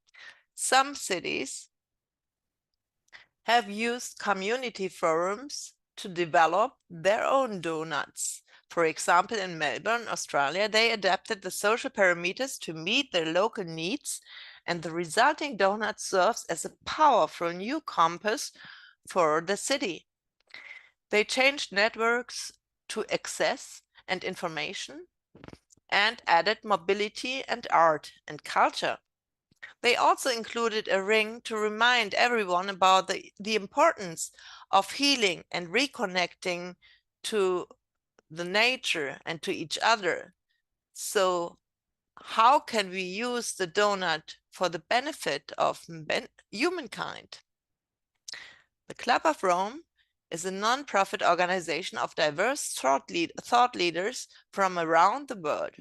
Some cities have used community forums to develop their own donuts. For example, in Melbourne, Australia, they adapted the social parameters to meet their local needs, and the resulting donut serves as a powerful new compass for the city. They changed networks to access and information and added mobility and art and culture. They also included a ring to remind everyone about the importance of healing and reconnecting to the nature and to each other. So how can we use the donut for the benefit of humankind? The Club of Rome is a non-profit organization of diverse thought leaders from around the world.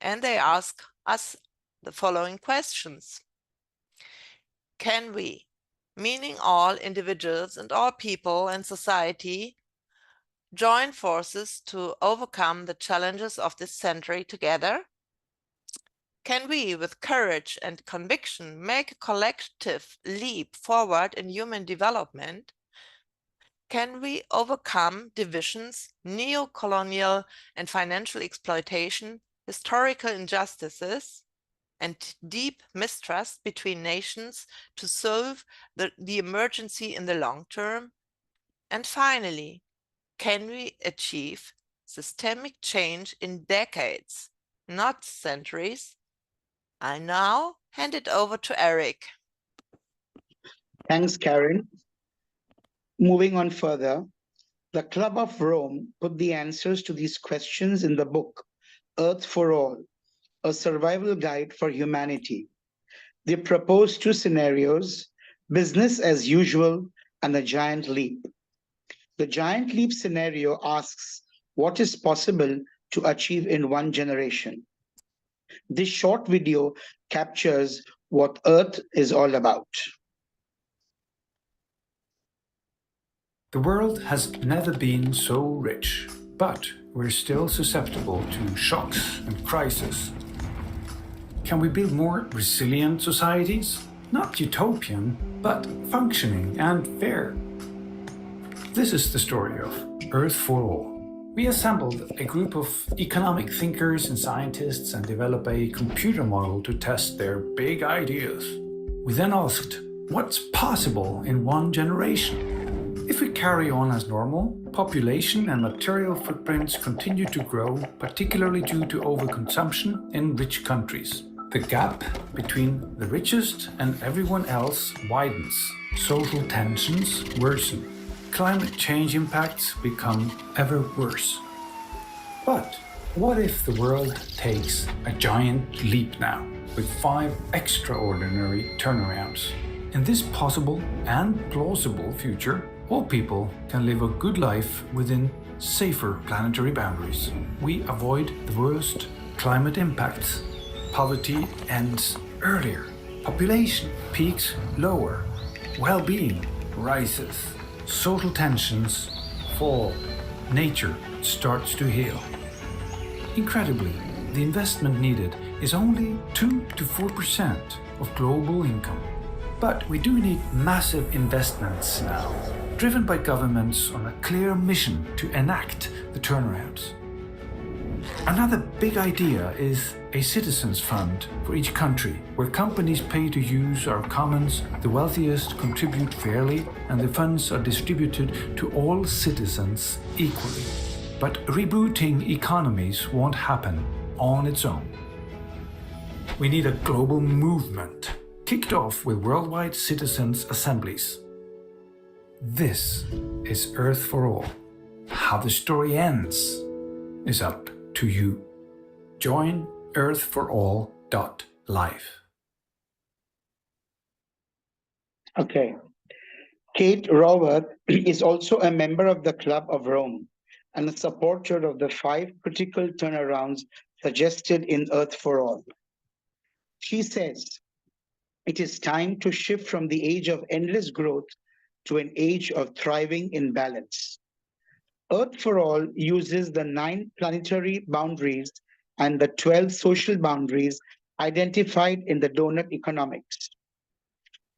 And they ask us the following questions. Can we, meaning all individuals and all people in society, join forces to overcome the challenges of this century together? Can we, with courage and conviction, make a collective leap forward in human development? Can we overcome divisions, neo-colonial and financial exploitation, historical injustices, and deep mistrust between nations to solve the emergency in the long term? And finally, can we achieve systemic change in decades, not centuries? I now hand it over to Eric. Thanks, Karen. Moving on further, the Club of Rome put the answers to these questions in the book, Earth for All, a survival guide for humanity. They propose two scenarios, business as usual and a giant leap. The giant leap scenario asks what is possible to achieve in one generation. This short video captures what Earth is all about. The world has never been so rich, but we're still susceptible to shocks and crises. Can we build more resilient societies? Not utopian, but functioning and fair. This is the story of Earth for All. We assembled a group of economic thinkers and scientists and developed a computer model to test their big ideas. We then asked, what's possible in one generation? If we carry on as normal, population and material footprints continue to grow, particularly due to overconsumption in rich countries. The gap between the richest and everyone else widens. Social tensions worsen. Climate change impacts become ever worse. But what if the world takes a giant leap now, with 5 extraordinary turnarounds? In this possible and plausible future, all people can live a good life within safer planetary boundaries. We avoid the worst climate impacts. Poverty ends earlier. Population peaks lower. Well-being rises. Social tensions fall. Nature starts to heal. Incredibly, the investment needed is only 2 to 4% of global income. But we do need massive investments now, driven by governments on a clear mission to enact the turnarounds. Another big idea is a citizens' fund for each country, where companies pay to use our commons, the wealthiest contribute fairly, and the funds are distributed to all citizens equally. But rebooting economies won't happen on its own. We need a global movement, kicked off with worldwide citizens' assemblies. This is Earth for All. How the story ends is up to you. Join earthforall.life. Okay. Kate Raworth is also a member of the Club of Rome and a supporter of the 5 critical turnarounds suggested in Earth for All. She says, it is time to shift from the age of endless growth to an age of thriving in balance. Earth for All uses the 9 planetary boundaries and the 12 social boundaries identified in the donut economics.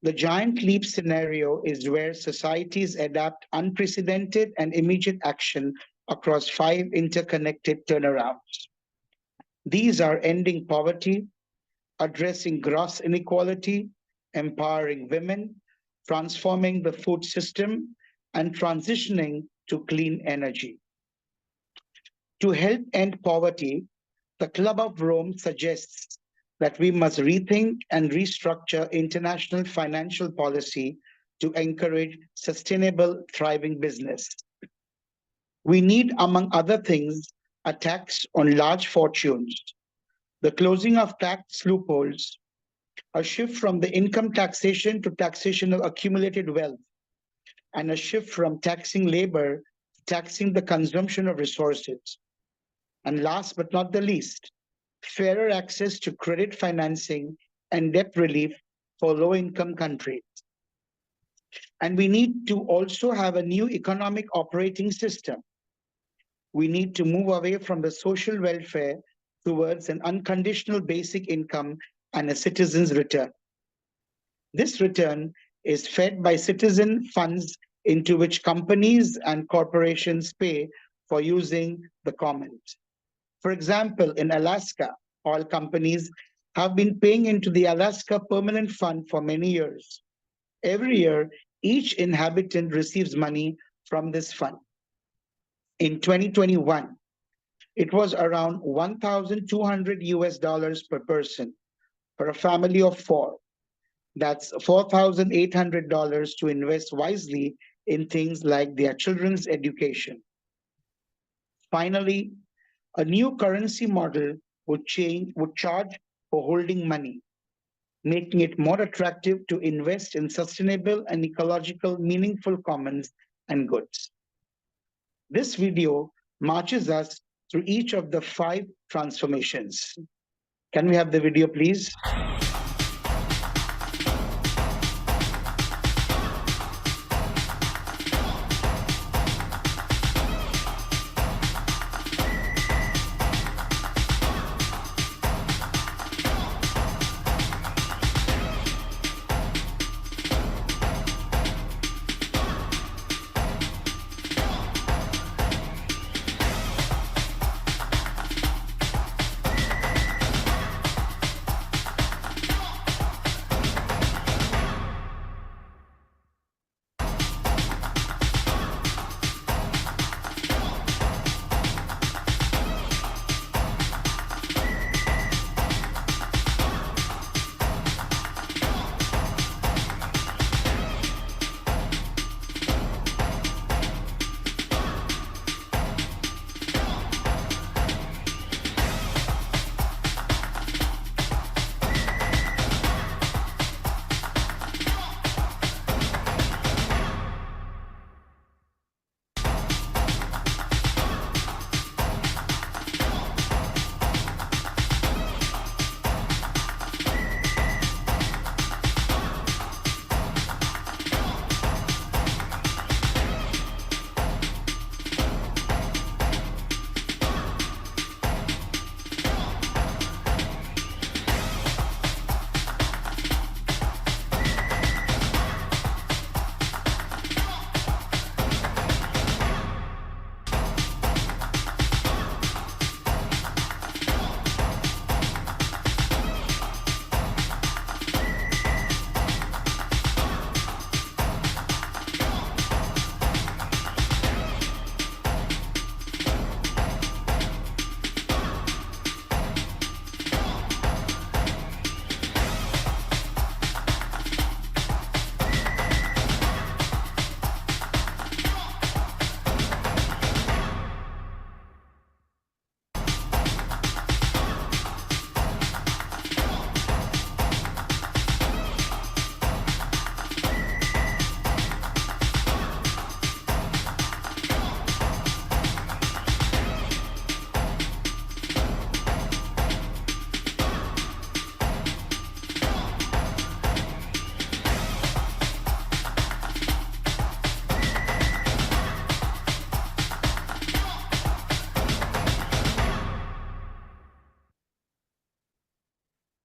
The giant leap scenario is where societies adapt unprecedented and immediate action across 5 interconnected turnarounds. These are ending poverty, addressing gross inequality, empowering women, transforming the food system, and transitioning to clean energy. To help end poverty, the Club of Rome suggests that we must rethink and restructure international financial policy to encourage sustainable, thriving business. We need, among other things, a tax on large fortunes, the closing of tax loopholes, a shift from the income taxation to taxation of accumulated wealth, and a shift from taxing labor to taxing the consumption of resources. And last but not the least, fairer access to credit financing and debt relief for low-income countries. And we need to also have a new economic operating system. We need to move away from the social welfare towards an unconditional basic income and a citizen's return. This return is fed by citizen funds into which companies and corporations pay for using the commons. For example, in Alaska, oil companies have been paying into the Alaska Permanent Fund for many years. Every year, each inhabitant receives money from this fund. In 2021, it was around $1,200 per person for a family of 4. That's $4,800 to invest wisely in things like their children's education. Finally, a new currency model would charge for holding money, making it more attractive to invest in sustainable and ecological meaningful commons and goods. This video marches us through each of the 5 transformations. Can we have the video, please?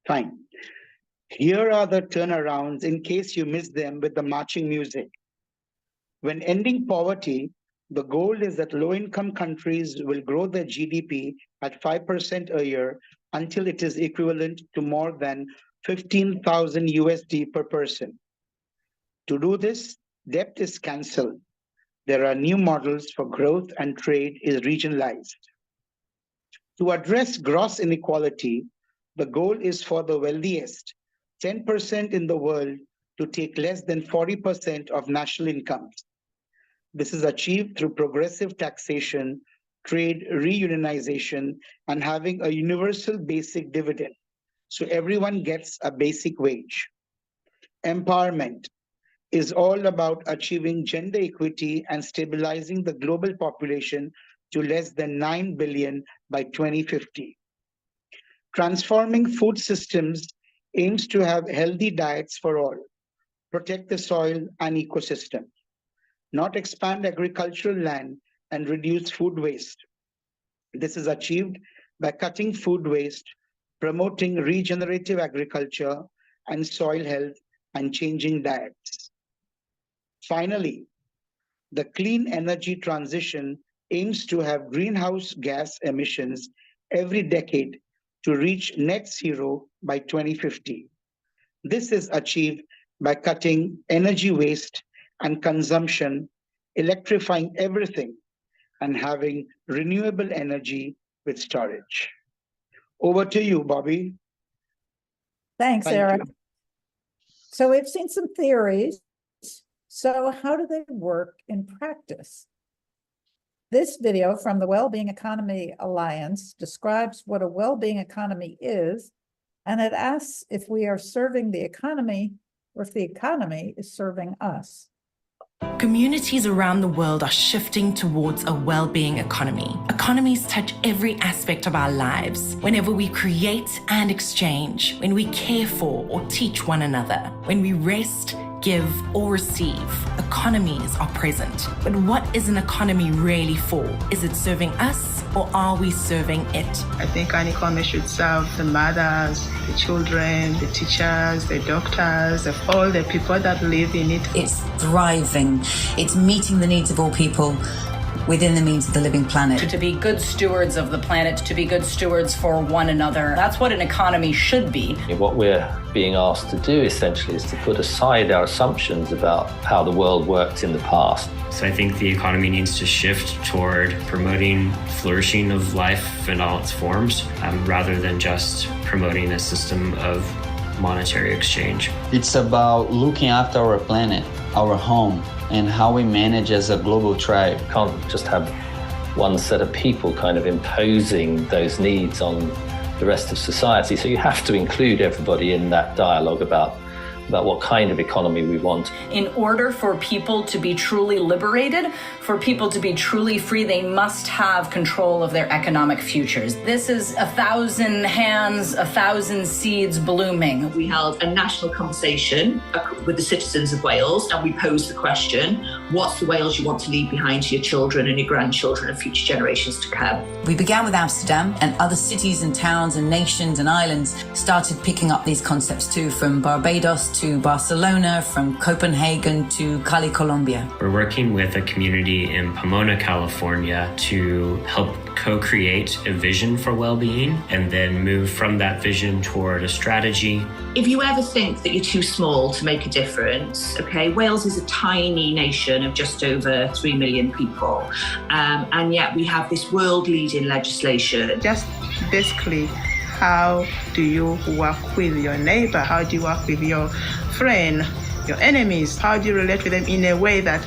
Fine. Here are the turnarounds in case you missed them with the marching music. When ending poverty, the goal is that low-income countries will grow their GDP at 5% a year until it is equivalent to more than 15,000 USD per person. To do this, debt is cancelled. There are new models for growth and trade is regionalized. To address gross inequality, the goal is for the wealthiest, 10% in the world, to take less than 40% of national incomes. This is achieved through progressive taxation, trade reunionization, and having a universal basic dividend, so everyone gets a basic wage. Empowerment is all about achieving gender equity and stabilizing the global population to less than 9 billion by 2050. Transforming food systems aims to have healthy diets for all, protect the soil and ecosystem, not expand agricultural land and reduce food waste. This is achieved by cutting food waste, promoting regenerative agriculture and soil health, and changing diets. Finally, the clean energy transition aims to have greenhouse gas emissions every decade to reach net zero by 2050. This is achieved by cutting energy waste and consumption, electrifying everything, and having renewable energy with storage. Over to you, Bobby. Thanks, Thank Eric. you. So we've seen some theories. So how do they work in practice? This video from the Wellbeing Economy Alliance describes what a well-being economy is, and it asks if we are serving the economy or if the economy is serving us. Communities around the world are shifting towards a well-being economy. Economies touch every aspect of our lives. Whenever we create and exchange, when we care for or teach one another, when we rest, give, or receive, economies are present. But what is an economy really for? Is it serving us or are we serving it? I think an economy should serve the mothers, the children, the teachers, the doctors, all the people that live in it. It's thriving. It's meeting the needs of all people within the means of the living planet. To be good stewards of the planet, to be good stewards for one another. That's what an economy should be. What we're being asked to do essentially is to put aside our assumptions about how the world worked in the past. So I think the economy needs to shift toward promoting flourishing of life in all its forms, rather than just promoting a system of monetary exchange. It's about looking after our planet, our home, and how we manage as a global tribe. You can't just have one set of people kind of imposing those needs on the rest of society. So you have to include everybody in that dialogue about what kind of economy we want. In order for people to be truly liberated, for people to be truly free, they must have control of their economic futures. This is 1,000 hands, 1,000 seeds blooming. We held a national conversation with the citizens of Wales, and we posed the question, what's the Wales you want to leave behind to your children and your grandchildren and future generations to come? We began with Amsterdam, and other cities and towns and nations and islands started picking up these concepts too, from Barbados to Barcelona, from Copenhagen to Cali, Colombia. We're working with a community in Pomona, California to help co-create a vision for well-being and then move from that vision toward a strategy. If you ever think that you're too small to make a difference, okay, Wales is a tiny nation of just over 3 million people, and yet we have this world-leading legislation. Just basically, how do you work with your neighbor? How do you work with your friend, your enemies? How do you relate with them in a way that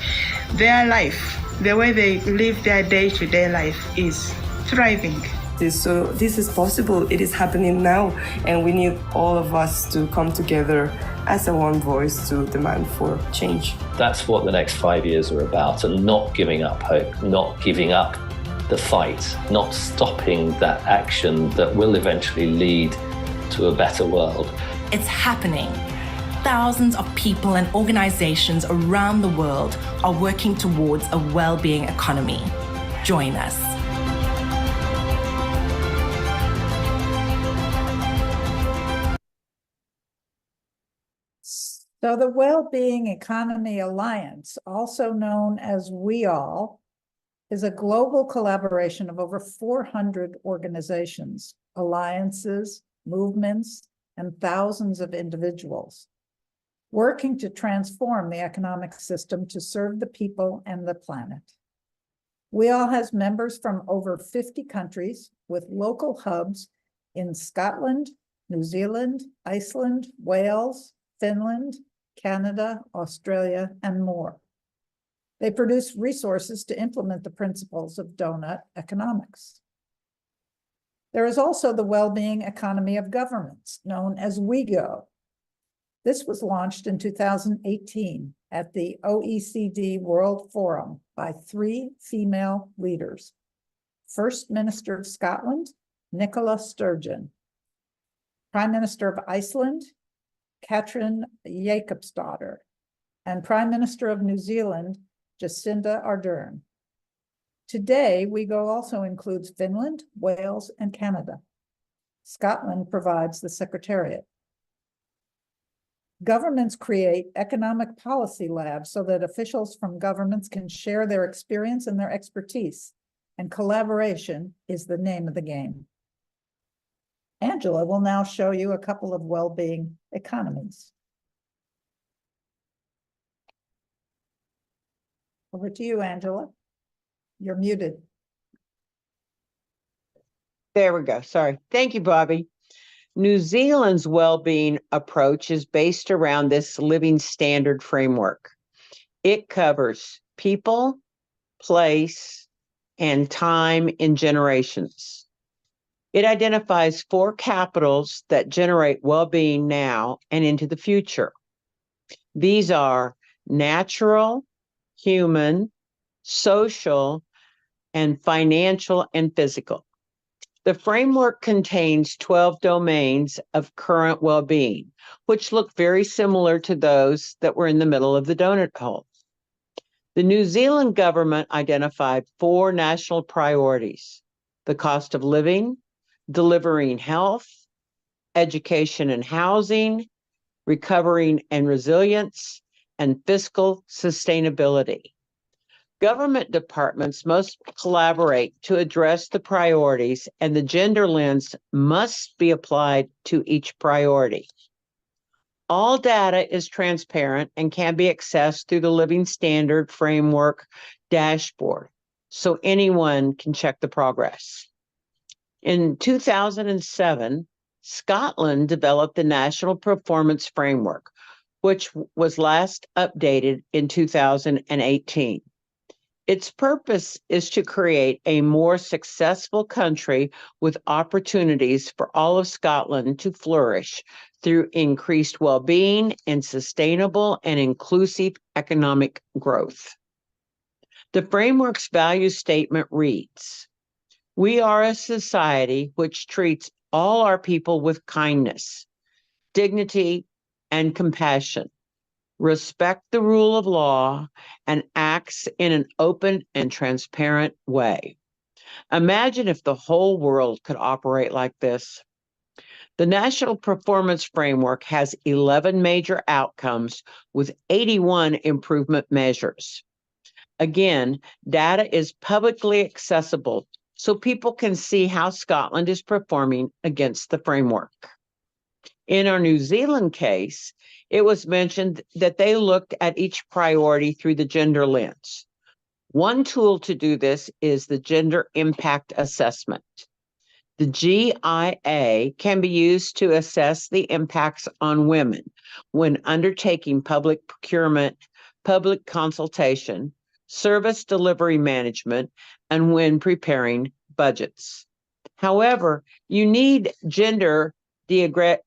their life, the way they live their day-to-day life is thriving? So this is possible, it is happening now, and we need all of us to come together as a one voice to demand for change. That's what the next 5 years are about, and not giving up hope, not giving up the fight, not stopping that action that will eventually lead to a better world. It's happening. Thousands of people and organizations around the world are working towards a well-being economy. Join us. So the Well-Being Economy Alliance, also known as WEAll, is a global collaboration of over 400 organizations, alliances, movements, and thousands of individuals, working to transform the economic system to serve the people and the planet. WEAll has members from over 50 countries with local hubs in Scotland, New Zealand, Iceland, Wales, Finland, Canada, Australia, and more. They produce resources to implement the principles of donut economics. There is also the Well-Being Economy of Governments, known as WeGo. This was launched in 2018 at the OECD World Forum by 3 female leaders. First Minister of Scotland, Nicola Sturgeon. Prime Minister of Iceland, Katrin Jakobsdottir, and Prime Minister of New Zealand, Jacinda Ardern. Today, WeGo also includes Finland, Wales, and Canada. Scotland provides the Secretariat. Governments create economic policy labs so that officials from governments can share their experience and their expertise, and collaboration is the name of the game. Angela will now show you a couple of well-being economies. Over to you, Angela. You're muted. There we go. Sorry. Thank you, Bobby. New Zealand's well-being approach is based around this living standard framework. It covers people, place, and time in generations. It identifies 4 capitals that generate well-being now and into the future. These are natural, human, social, and financial and physical. The framework contains 12 domains of current well-being, which look very similar to those that were in the middle of the donut hole. The New Zealand government identified 4 national priorities: the cost of living, delivering health, education and housing, recovering and resilience, and fiscal sustainability. Government departments must collaborate to address the priorities, and the gender lens must be applied to each priority. All data is transparent and can be accessed through the Living Standard Framework dashboard, so anyone can check the progress. In 2007, Scotland developed the National Performance Framework, which was last updated in 2018. Its purpose is to create a more successful country with opportunities for all of Scotland to flourish through increased well-being and sustainable and inclusive economic growth. The framework's value statement reads, "We are a society which treats all our people with kindness, dignity, and compassion, respect the rule of law, and acts in an open and transparent way." Imagine if the whole world could operate like this. The National Performance Framework has 11 major outcomes with 81 improvement measures. Again, data is publicly accessible so people can see how Scotland is performing against the framework. In our New Zealand case, it was mentioned that they looked at each priority through the gender lens. One tool to do this is the Gender Impact Assessment. The GIA can be used to assess the impacts on women when undertaking public procurement, public consultation, service delivery management, and when preparing budgets. However, you need gender deaggregated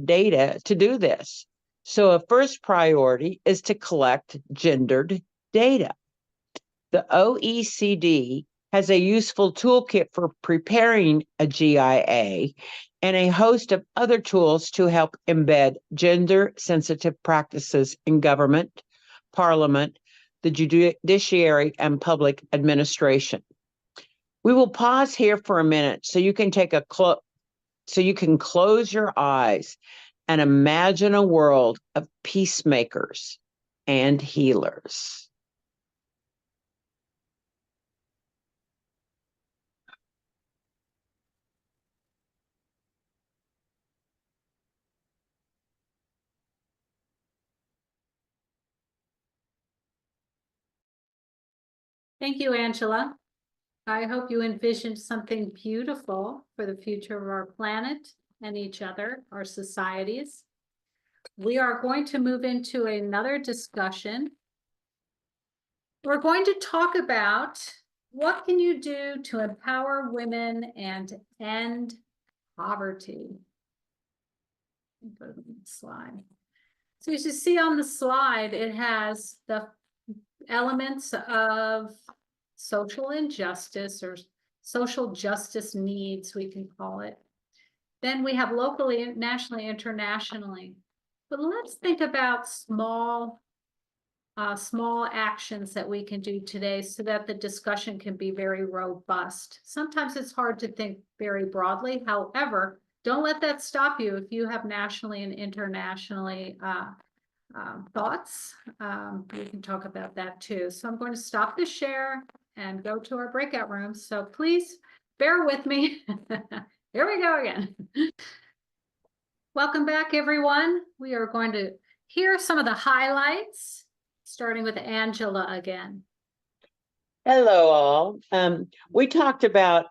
data to do this. So a first priority is to collect gendered data. The OECD has a useful toolkit for preparing a GIA and a host of other tools to help embed gender-sensitive practices in government, parliament, the judiciary, and public administration. We will pause here for a minute so you can close your eyes and imagine a world of peacemakers and healers. Thank you, Angela. I hope you envisioned something beautiful for the future of our planet and each other, our societies. We are going to move into another discussion. We're going to talk about what can you do to empower women and end poverty. Go to the slide. So as you see on the slide, it has the elements of social injustice or social justice needs, we can call it. Then we have locally, nationally, internationally. But let's think about small actions that we can do today so that the discussion can be very robust. Sometimes it's hard to think very broadly. However, don't let that stop you if you have nationally and internationally thoughts. We can talk about that too. So I'm going to stop the share and go to our breakout room. So please bear with me. Here we go again. Welcome back, everyone. We are going to hear some of the highlights, starting with Angela again. Hello, all. We talked about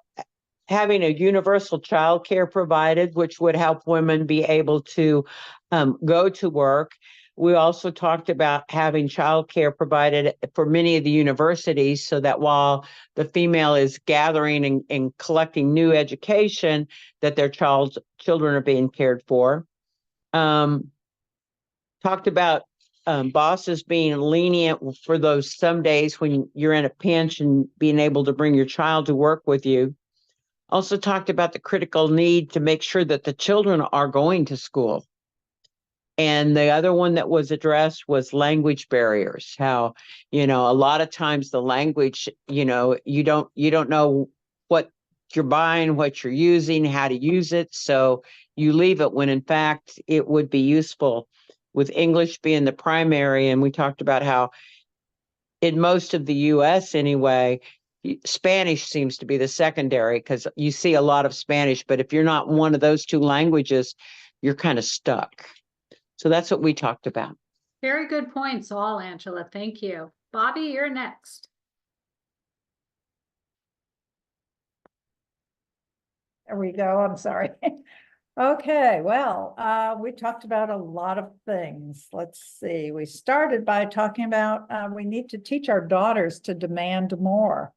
having a universal child care provided, which would help women be able to go to work. We also talked about having child care provided for many of the universities so that while the female is gathering and collecting new education, that their children are being cared for. Talked about bosses being lenient for those some days when you're in a pinch and being able to bring your child to work with you. Also talked about the critical need to make sure that the children are going to school. And the other one that was addressed was language barriers, how, a lot of times the language, you don't know what you're buying, what you're using, how to use it. So you leave it when in fact it would be useful, with English being the primary. And we talked about how in most of the US anyway, Spanish seems to be the secondary because you see a lot of Spanish, but if you're not one of those two languages, you're kind of stuck. So that's what we talked about. Very good points all, Angela. Thank you. Bobby, you're next. There we go. I'm sorry. Okay, well, we talked about a lot of things. Let's see. We started by talking about we need to teach our daughters to demand more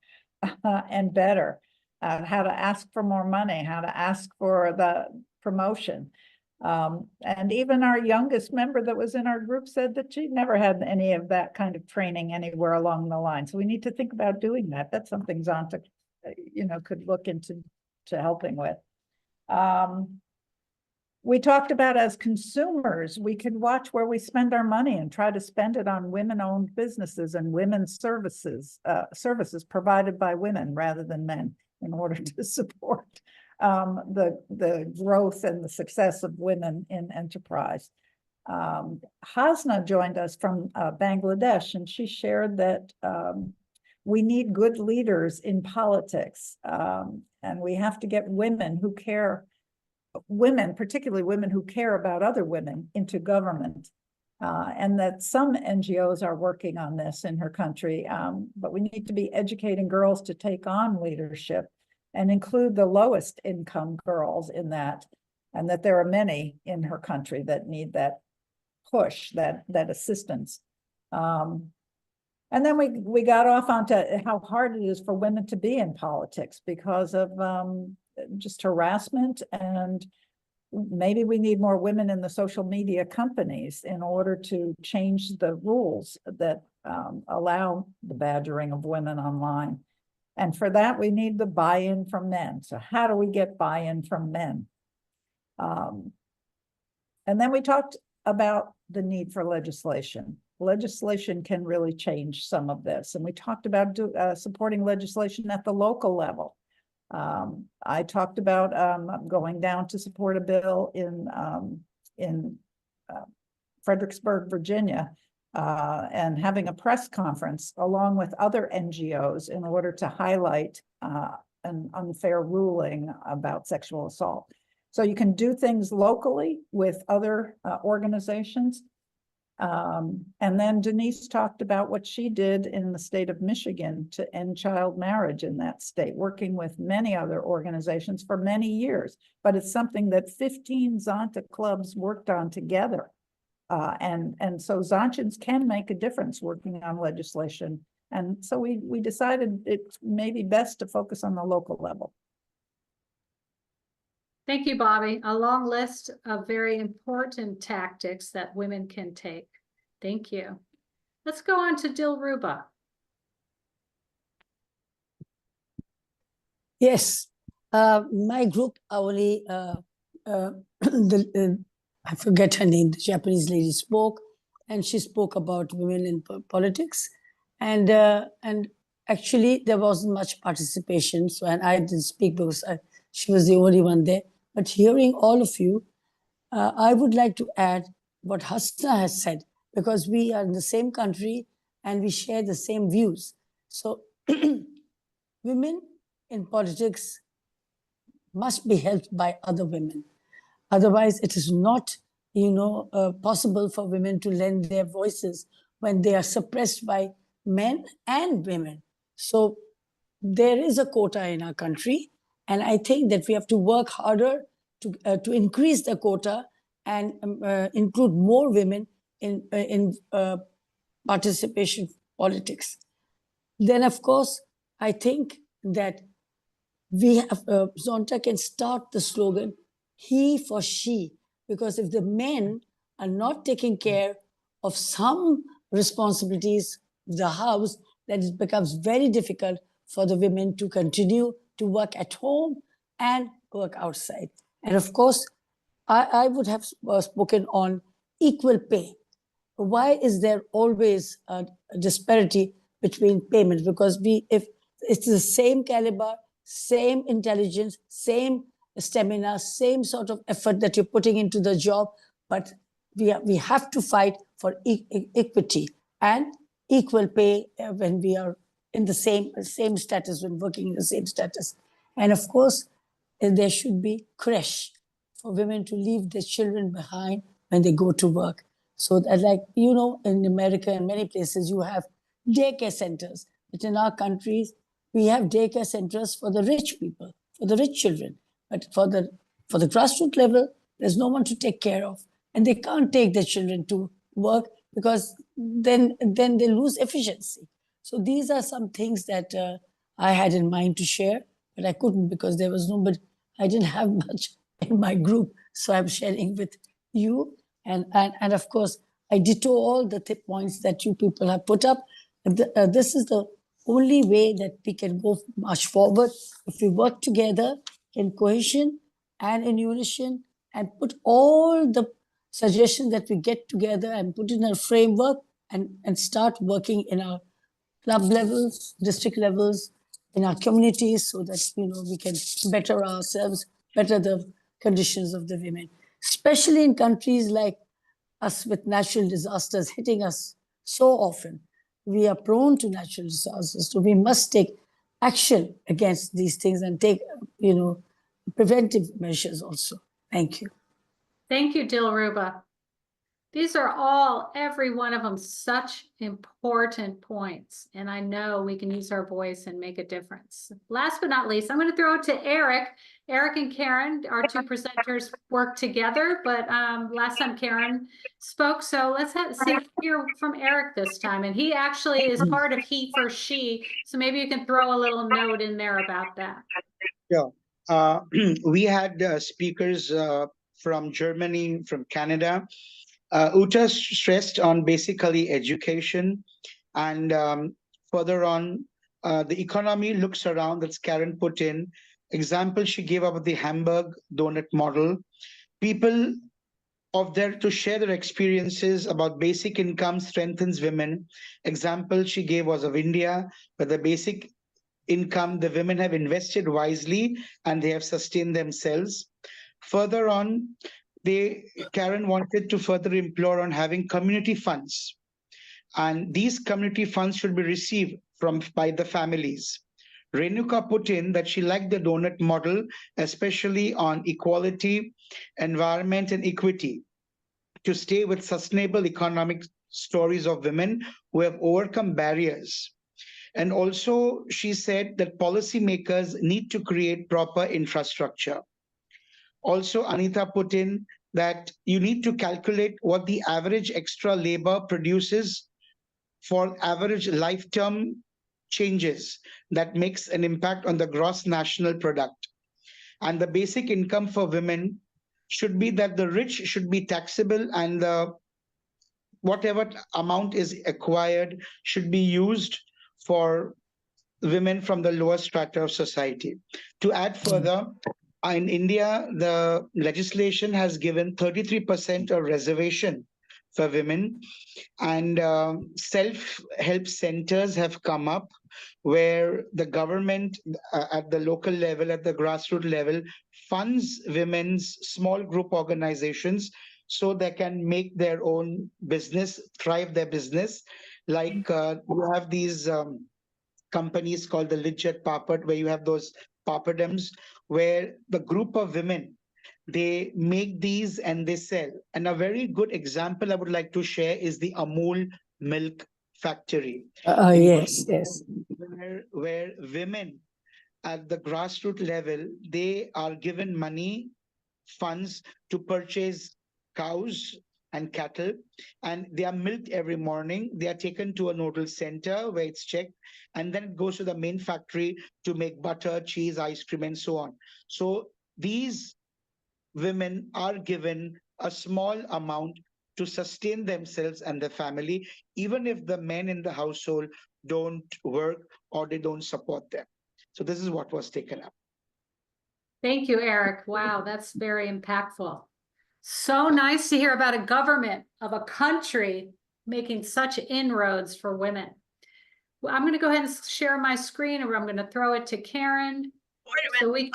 and better, how to ask for more money, how to ask for the promotion. And even our youngest member that was in our group said that she never had any of that kind of training anywhere along the line. So we need to think about doing that. That's something Zonta, could look into helping with. We talked about as consumers, we could watch where we spend our money and try to spend it on women-owned businesses and women's services provided by women rather than men in order to support the growth and the success of women in enterprise. Hasna joined us from Bangladesh, and she shared that we need good leaders in politics, and we have to get women who care, particularly women who care about other women, into government. And that some NGOs are working on this in her country, but we need to be educating girls to take on leadership and include the lowest income girls in that, and that there are many in her country that need that push, that assistance. And then we got off onto how hard it is for women to be in politics because of just harassment, and maybe we need more women in the social media companies in order to change the rules that allow the badgering of women online. And for that, we need the buy-in from men. So how do we get buy-in from men? And then we talked about the need for legislation. Legislation can really change some of this. And we talked about supporting legislation at the local level. I talked about going down to support a bill in in Fredericksburg, Virginia, and having a press conference along with other NGOs in order to highlight an unfair ruling about sexual assault. So you can do things locally with other organizations. And then Denise talked about what she did in the state of Michigan to end child marriage in that state, working with many other organizations for many years. But it's something that 15 Zonta clubs worked on together. And so Zontians can make a difference working on legislation. And so we decided it may be best to focus on the local level. Thank you, Bobby. A long list of very important tactics that women can take. Thank you. Let's go on to Dilruba. Yes, my group, only I forget her name, the Japanese lady spoke, and she spoke about women in politics. And actually there wasn't much participation, so and I didn't speak because she was the only one there. But hearing all of you, I would like to add what Hasna has said, because we are in the same country and we share the same views. So women in politics must be helped by other women. Otherwise, it is not, possible for women to lend their voices when they are suppressed by men and women. So there is a quota in our country, and I think that we have to work harder to increase the quota and include more women in participation politics. Then, of course, I think that we have Zonta can start the slogan "He for She," because if the men are not taking care of some responsibilities of the house, then it becomes very difficult for the women to continue to work at home and work outside. And of course, I would have spoken on equal pay. Why is there always a disparity between payments? Because if it's the same caliber, same intelligence, same stamina, same sort of effort that you're putting into the job, but we have to fight for equity and equal pay when we are in the same status, when working in the same status. And of course, there should be creche for women to leave their children behind when they go to work. So that, like, in America and many places, you have daycare centers. But in our countries, we have daycare centers for the rich people, for the rich children. But for the grassroots level, there's no one to take care of. And they can't take their children to work because then they lose efficiency. So these are some things that I had in mind to share, but I couldn't because there was nobody. I didn't have much in my group, so I'm sharing with you. And of course, I ditto all the tip points that you people have put up. This is the only way that we can go much forward if we work together in cohesion and in unison and put all the suggestions that we get together and put in a framework and start working in our club levels, district levels, in our communities, so that we can better ourselves, better the conditions of the women, especially in countries like us with natural disasters hitting us so often. We are prone to natural disasters, so we must take action against these things and take, preventive measures also. Thank you. Thank you, Dilruba. These are every one of them, such important points. And I know we can use our voice and make a difference. Last but not least, I'm going to throw it to Eric. Eric and Karen, our two presenters, work together, but last time Karen spoke. So let's hear from Eric this time. And he actually is part of He for She. So maybe you can throw a little note in there about that. Yeah. We had speakers from Germany, from Canada. Uta stressed on basically education, and further on, the economy looks around. That's Karen put in. Example she gave up the Hamburg donut model. People to share their experiences about basic income strengthens women. Example she gave was of India, where the basic income, the women have invested wisely and they have sustained themselves. Further on, Karen wanted to further implore on having community funds. And these community funds should be received by the families. Renuka put in that she liked the donut model, especially on equality, environment, and equity, to stay with sustainable economic stories of women who have overcome barriers. And also, she said that policymakers need to create proper infrastructure. Also, Anita put in that you need to calculate what the average extra labor produces for average lifetime changes that makes an impact on the gross national product. And the basic income for women should be that the rich should be taxable, and whatever amount is acquired should be used for women from the lower strata of society. To add further, in India, the legislation has given 33% of reservation for women, and self-help centers have come up where the government at the local level, at the grassroots level, funds women's small group organizations so they can make their own business, thrive their business. Like you have these companies called the Lidget Papad, where you have those papadums, where the group of women, they make these and they sell. And a very good example I would like to share is the Amul milk factory. Yes. Where women at the grassroots level, they are given money, funds to purchase cows and cattle, and they are milked every morning. They are taken to a nodal center where it's checked, and then it goes to the main factory to make butter, cheese, ice cream, and so on. So these women are given a small amount to sustain themselves and their family, even if the men in the household don't work or they don't support them. So this is what was taken up. Thank you, Eric. Wow, that's very impactful. So nice to hear about a government of a country making such inroads for women. Well, I'm going to go ahead and share my screen, and I'm going to throw it to Karen. Wait a minute,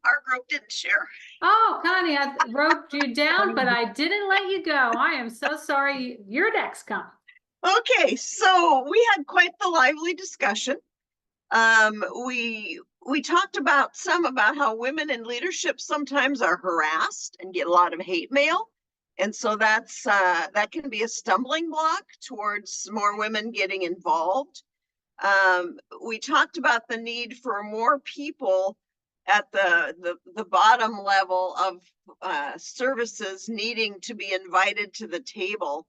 our group didn't share. Oh, Connie, I wrote you down, but I didn't let you go. I am so sorry. Your next, Connie. Okay, so we had quite the lively discussion. We talked about how women in leadership sometimes are harassed and get a lot of hate mail. And so that can be a stumbling block towards more women getting involved. We talked about the need for more people at the bottom level of services needing to be invited to the table.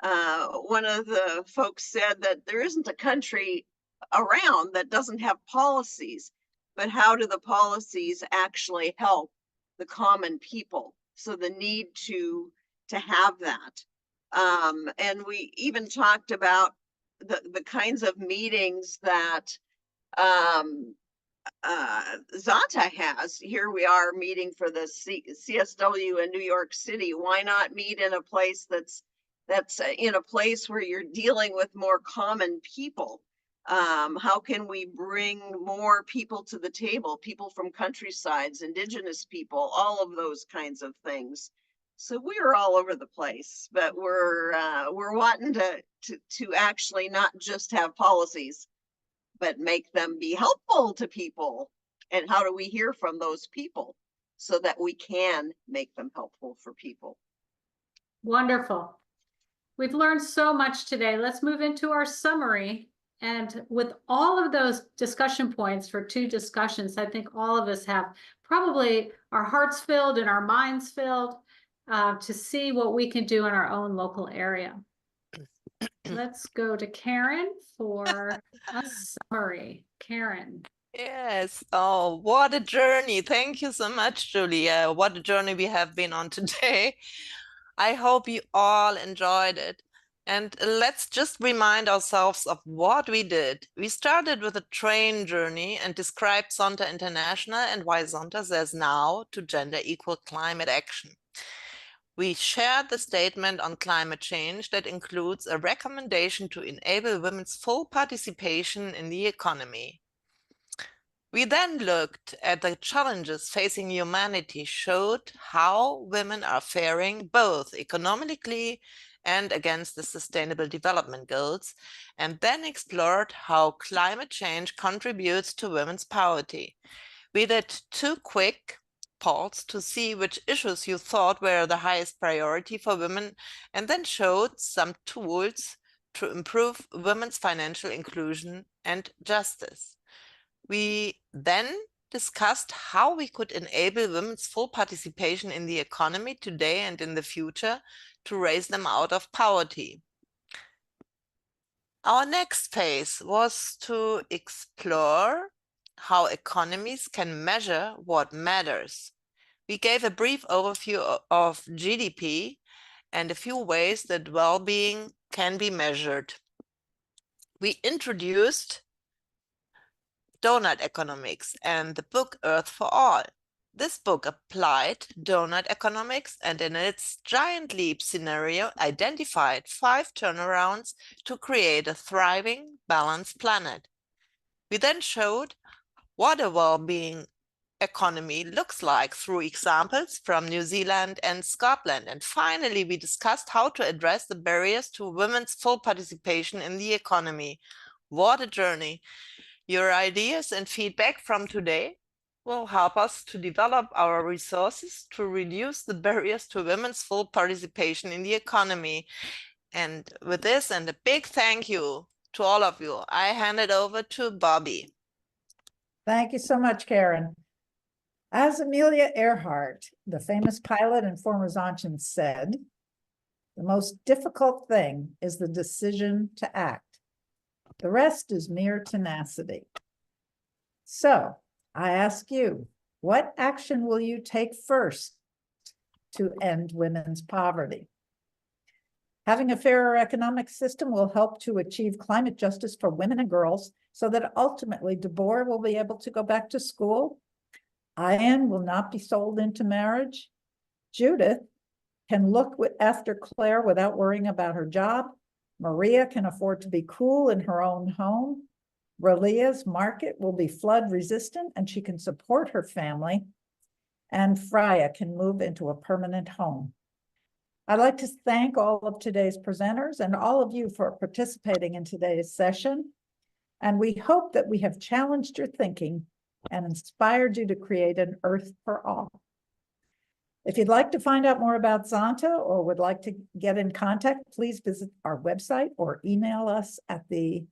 One of the folks said that there isn't a country around that doesn't have policies, but how do the policies actually help the common people? So the need to have that. And we even talked about the kinds of meetings that Zonta has. Here we are meeting for the CSW in New York City. Why not meet in a place that's in a place where you're dealing with more common people? How can we bring more people to the table, people from countrysides, indigenous people, all of those kinds of things? So we're all over the place, but we're wanting to actually not just have policies, but make them be helpful to people. And how do we hear from those people so that we can make them helpful for people? Wonderful. We've learned so much today. Let's move into our summary. And with all of those discussion points for 2 discussions, I think all of us have probably our hearts filled and our minds filled to see what we can do in our own local area. Let's go to Karen for a summary. Karen. Yes. Oh, what a journey. Thank you so much, Julia. What a journey we have been on today. I hope you all enjoyed it. And let's just remind ourselves of what we did. We started with a train journey and described Zonta International and why Zonta says now to gender equal climate action. We shared the statement on climate change that includes a recommendation to enable women's full participation in the economy. We then looked at the challenges facing humanity, showed how women are faring both economically and against the Sustainable Development Goals, and then explored how climate change contributes to women's poverty. We did 2 quick polls to see which issues you thought were the highest priority for women, and then showed some tools to improve women's financial inclusion and justice. We then discussed how we could enable women's full participation in the economy today and in the future to raise them out of poverty. Our next phase was to explore how economies can measure what matters. We gave a brief overview of GDP and a few ways that well-being can be measured. We introduced donut economics and the book Earth for All. This book applied donut economics and in its giant leap scenario identified 5 turnarounds to create a thriving, balanced planet. We then showed what a well-being economy looks like through examples from New Zealand and Scotland. And finally, we discussed how to address the barriers to women's full participation in the economy. What a journey! Your ideas and feedback from today will help us to develop our resources to reduce the barriers to women's full participation in the economy. And with this and a big thank you to all of you, I hand it over to Bobby. Thank you so much, Karen. As Amelia Earhart, the famous pilot and former Zonchan, said, the most difficult thing is the decision to act. The rest is mere tenacity. So I ask you, what action will you take first to end women's poverty? Having a fairer economic system will help to achieve climate justice for women and girls so that ultimately Deborah will be able to go back to school. Ian will not be sold into marriage. Judith can look after Claire without worrying about her job. Maria can afford to be cool in her own home. Relia's market will be flood resistant and she can support her family. And Freya can move into a permanent home. I'd like to thank all of today's presenters and all of you for participating in today's session. And we hope that we have challenged your thinking and inspired you to create an Earth for all. If you'd like to find out more about Zonta or would like to get in contact, please visit our website or email us at the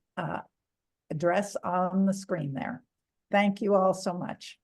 address on the screen there. Thank you all so much.